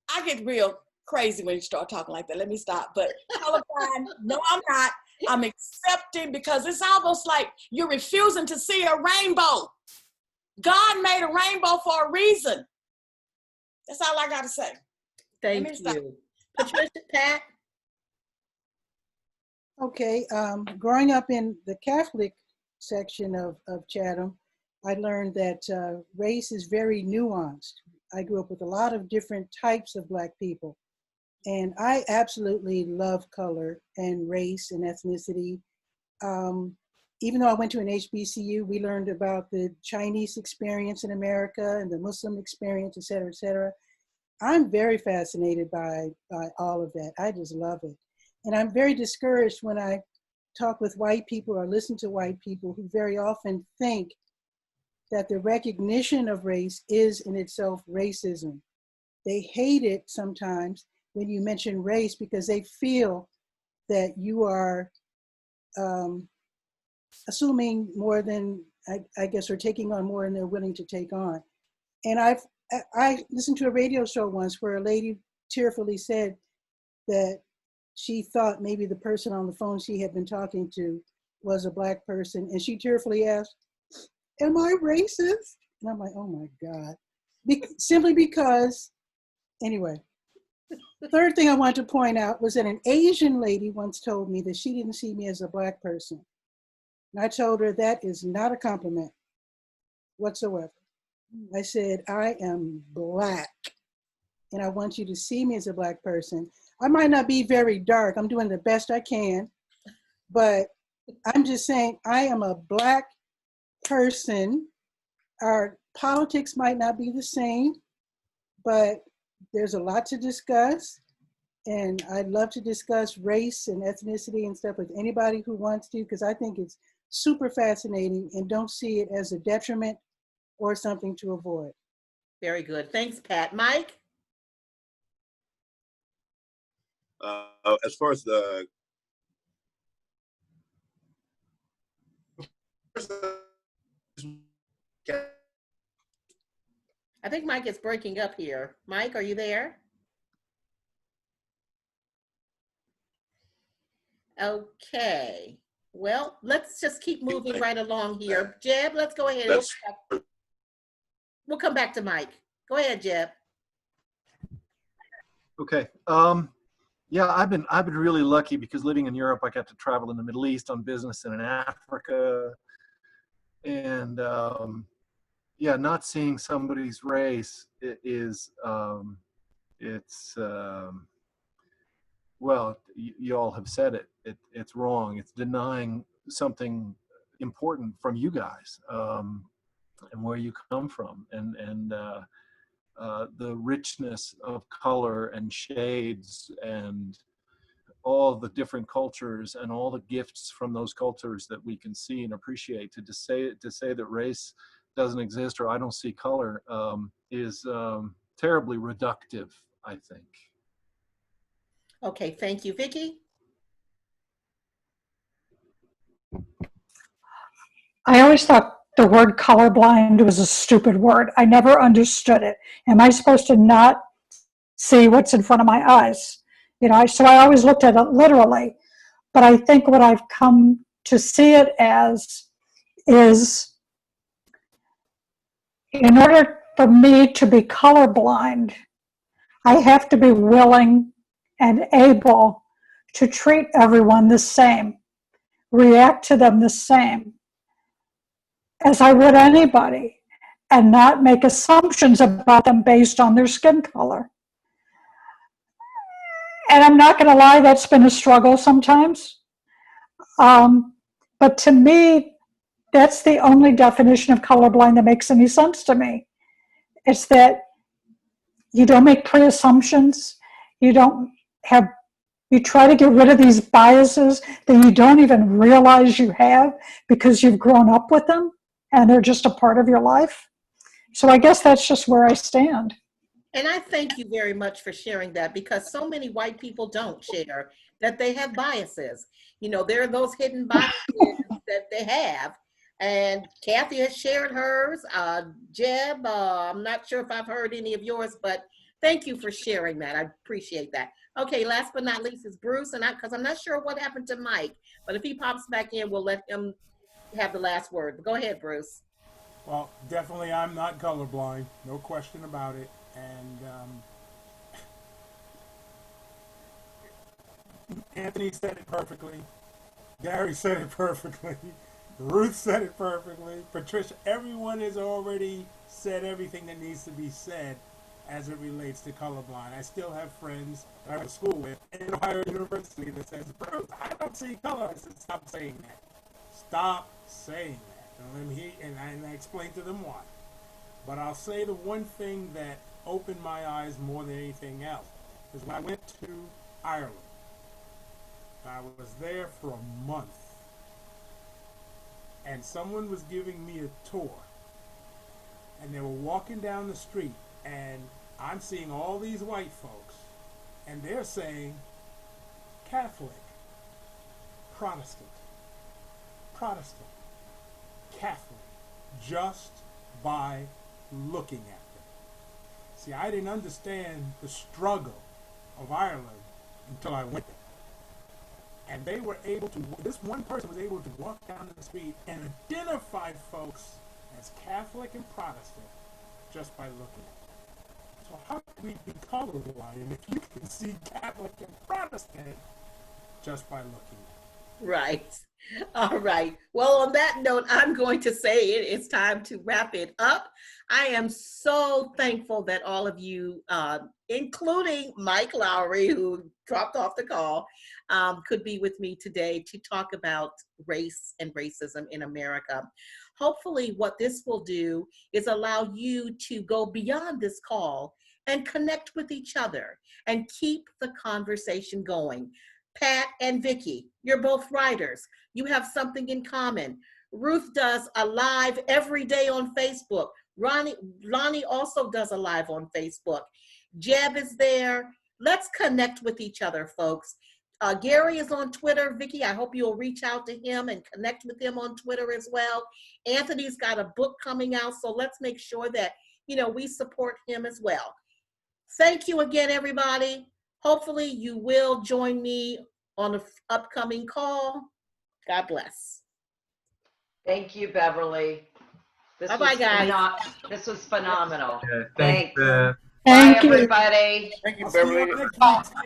I get real crazy when you start talking like that. Let me stop. But colorblind, no, I'm not. I'm accepting, because it's almost like you're refusing to see a rainbow. God made a rainbow for a reason. That's all I got to say. Thank you. Patricia, Pat? Okay, growing up in the Catholic section of Chatham, I learned that race is very nuanced. I grew up with a lot of different types of Black people, and I absolutely love color and race and ethnicity. Even though I went to an HBCU, we learned about the Chinese experience in America and the Muslim experience, et cetera, et cetera. I'm very fascinated by all of that. I just love it. And I'm very discouraged when I talk with white people or listen to white people who very often think that the recognition of race is in itself racism. They hate it sometimes when you mention race because they feel that you are assuming more than, I guess, or taking on more than they're willing to take on. And I listened to a radio show once where a lady tearfully said that she thought maybe the person on the phone she had been talking to was a Black person. And she tearfully asked, am I racist? And I'm like, oh my God. Simply because, anyway. The third thing I wanted to point out was that an Asian lady once told me that she didn't see me as a Black person. And I told her that is not a compliment whatsoever. I said, I am Black, and I want you to see me as a Black person. I might not be very dark. I'm doing the best I can, but I'm just saying I am a Black person. Our politics might not be the same, but there's a lot to discuss. And I'd love to discuss race and ethnicity and stuff with anybody who wants to, because I think it's super fascinating and don't see it as a detriment or something to avoid. Very good. Thanks, Pat. Mike? As far as the I think Mike is breaking up here. Mike, are you there? Okay. Well, let's just keep moving right along here. Jeb, let's go ahead. We'll come back to Mike. Go ahead, Jeb. Okay. Yeah, I've been really lucky because living in Europe, I got to travel in the Middle East on business and in Africa, and yeah, not seeing somebody's race is well, you all have said it. It's wrong. It's denying something important from you guys and where you come from, and the richness of color and shades and all the different cultures and all the gifts from those cultures that we can see and appreciate. To say that race doesn't exist or I don't see color is terribly reductive, I think. Okay, thank you. Vicki? I always thought the word colorblind was a stupid word. I never understood it. Am I supposed to not see what's in front of my eyes? You know, so I always looked at it literally. But I think what I've come to see it as is, in order for me to be colorblind, I have to be willing and able to treat everyone the same, react to them the same as I would anybody, and not make assumptions about them based on their skin color. And I'm not going to lie, that's been a struggle sometimes. But to me, that's the only definition of colorblind that makes any sense to me. It's that you don't make pre-assumptions, you try to get rid of these biases that you don't even realize you have because you've grown up with them and they're just a part of your life. So I guess that's just where I stand. And I thank you very much for sharing that, because so many white people don't share that they have biases. You know, there are those hidden biases that they have. And Kathy has shared hers. Jeb, I'm not sure if I've heard any of yours, but thank you for sharing that. I appreciate that. Okay, last but not least is Bruce, and because I'm not sure what happened to Mike, but if he pops back in, we'll let him have the last word. Go ahead, Bruce. Well, definitely I'm not colorblind, no question about it. And Anthony said it perfectly. Gary said it perfectly. Ruth said it perfectly. Patricia, everyone has already said everything that needs to be said as it relates to colorblind. I still have friends that I went to school with in Ohio University that says, Bruce, I don't see color. I said, stop saying that. Stop saying that. And I explained to them why. But I'll say the one thing that opened my eyes more than anything else. Because when I went to Ireland, I was there for a month, and someone was giving me a tour, and they were walking down the street, and I'm seeing all these white folks, and they're saying Catholic, Protestant, Protestant, Catholic, just by looking at them. See, I didn't understand the struggle of Ireland until I went there. And they were able to, this one person was able to walk down the street and identify folks as Catholic and Protestant just by looking at them. So how can we be colorblind if you can see Catholic and Protestant just by looking at them? Right. All right. Well, on that note, I'm going to say it's time to wrap it up. I am so thankful that all of you, including Mike Lowry, who dropped off the call, could be with me today to talk about race and racism in America. Hopefully, what this will do is allow you to go beyond this call and connect with each other and keep the conversation going. Pat and Vicki, you're both writers. You have something in common. Ruth does a live every day on Facebook. Lonnie also does a live on Facebook. Jeb is there. Let's connect with each other, folks. Gary is on Twitter. Vicki, I hope you'll reach out to him and connect with him on Twitter as well. Anthony's got a book coming out, so let's make sure that, we support him as well. Thank you again, everybody. Hopefully you will join me on the upcoming call. God bless. Thank you, Beverly. Bye-bye, guys. This was phenomenal. Thanks. Bye, Thank you. everybody. Thank you, I'll see you Beverly. next week.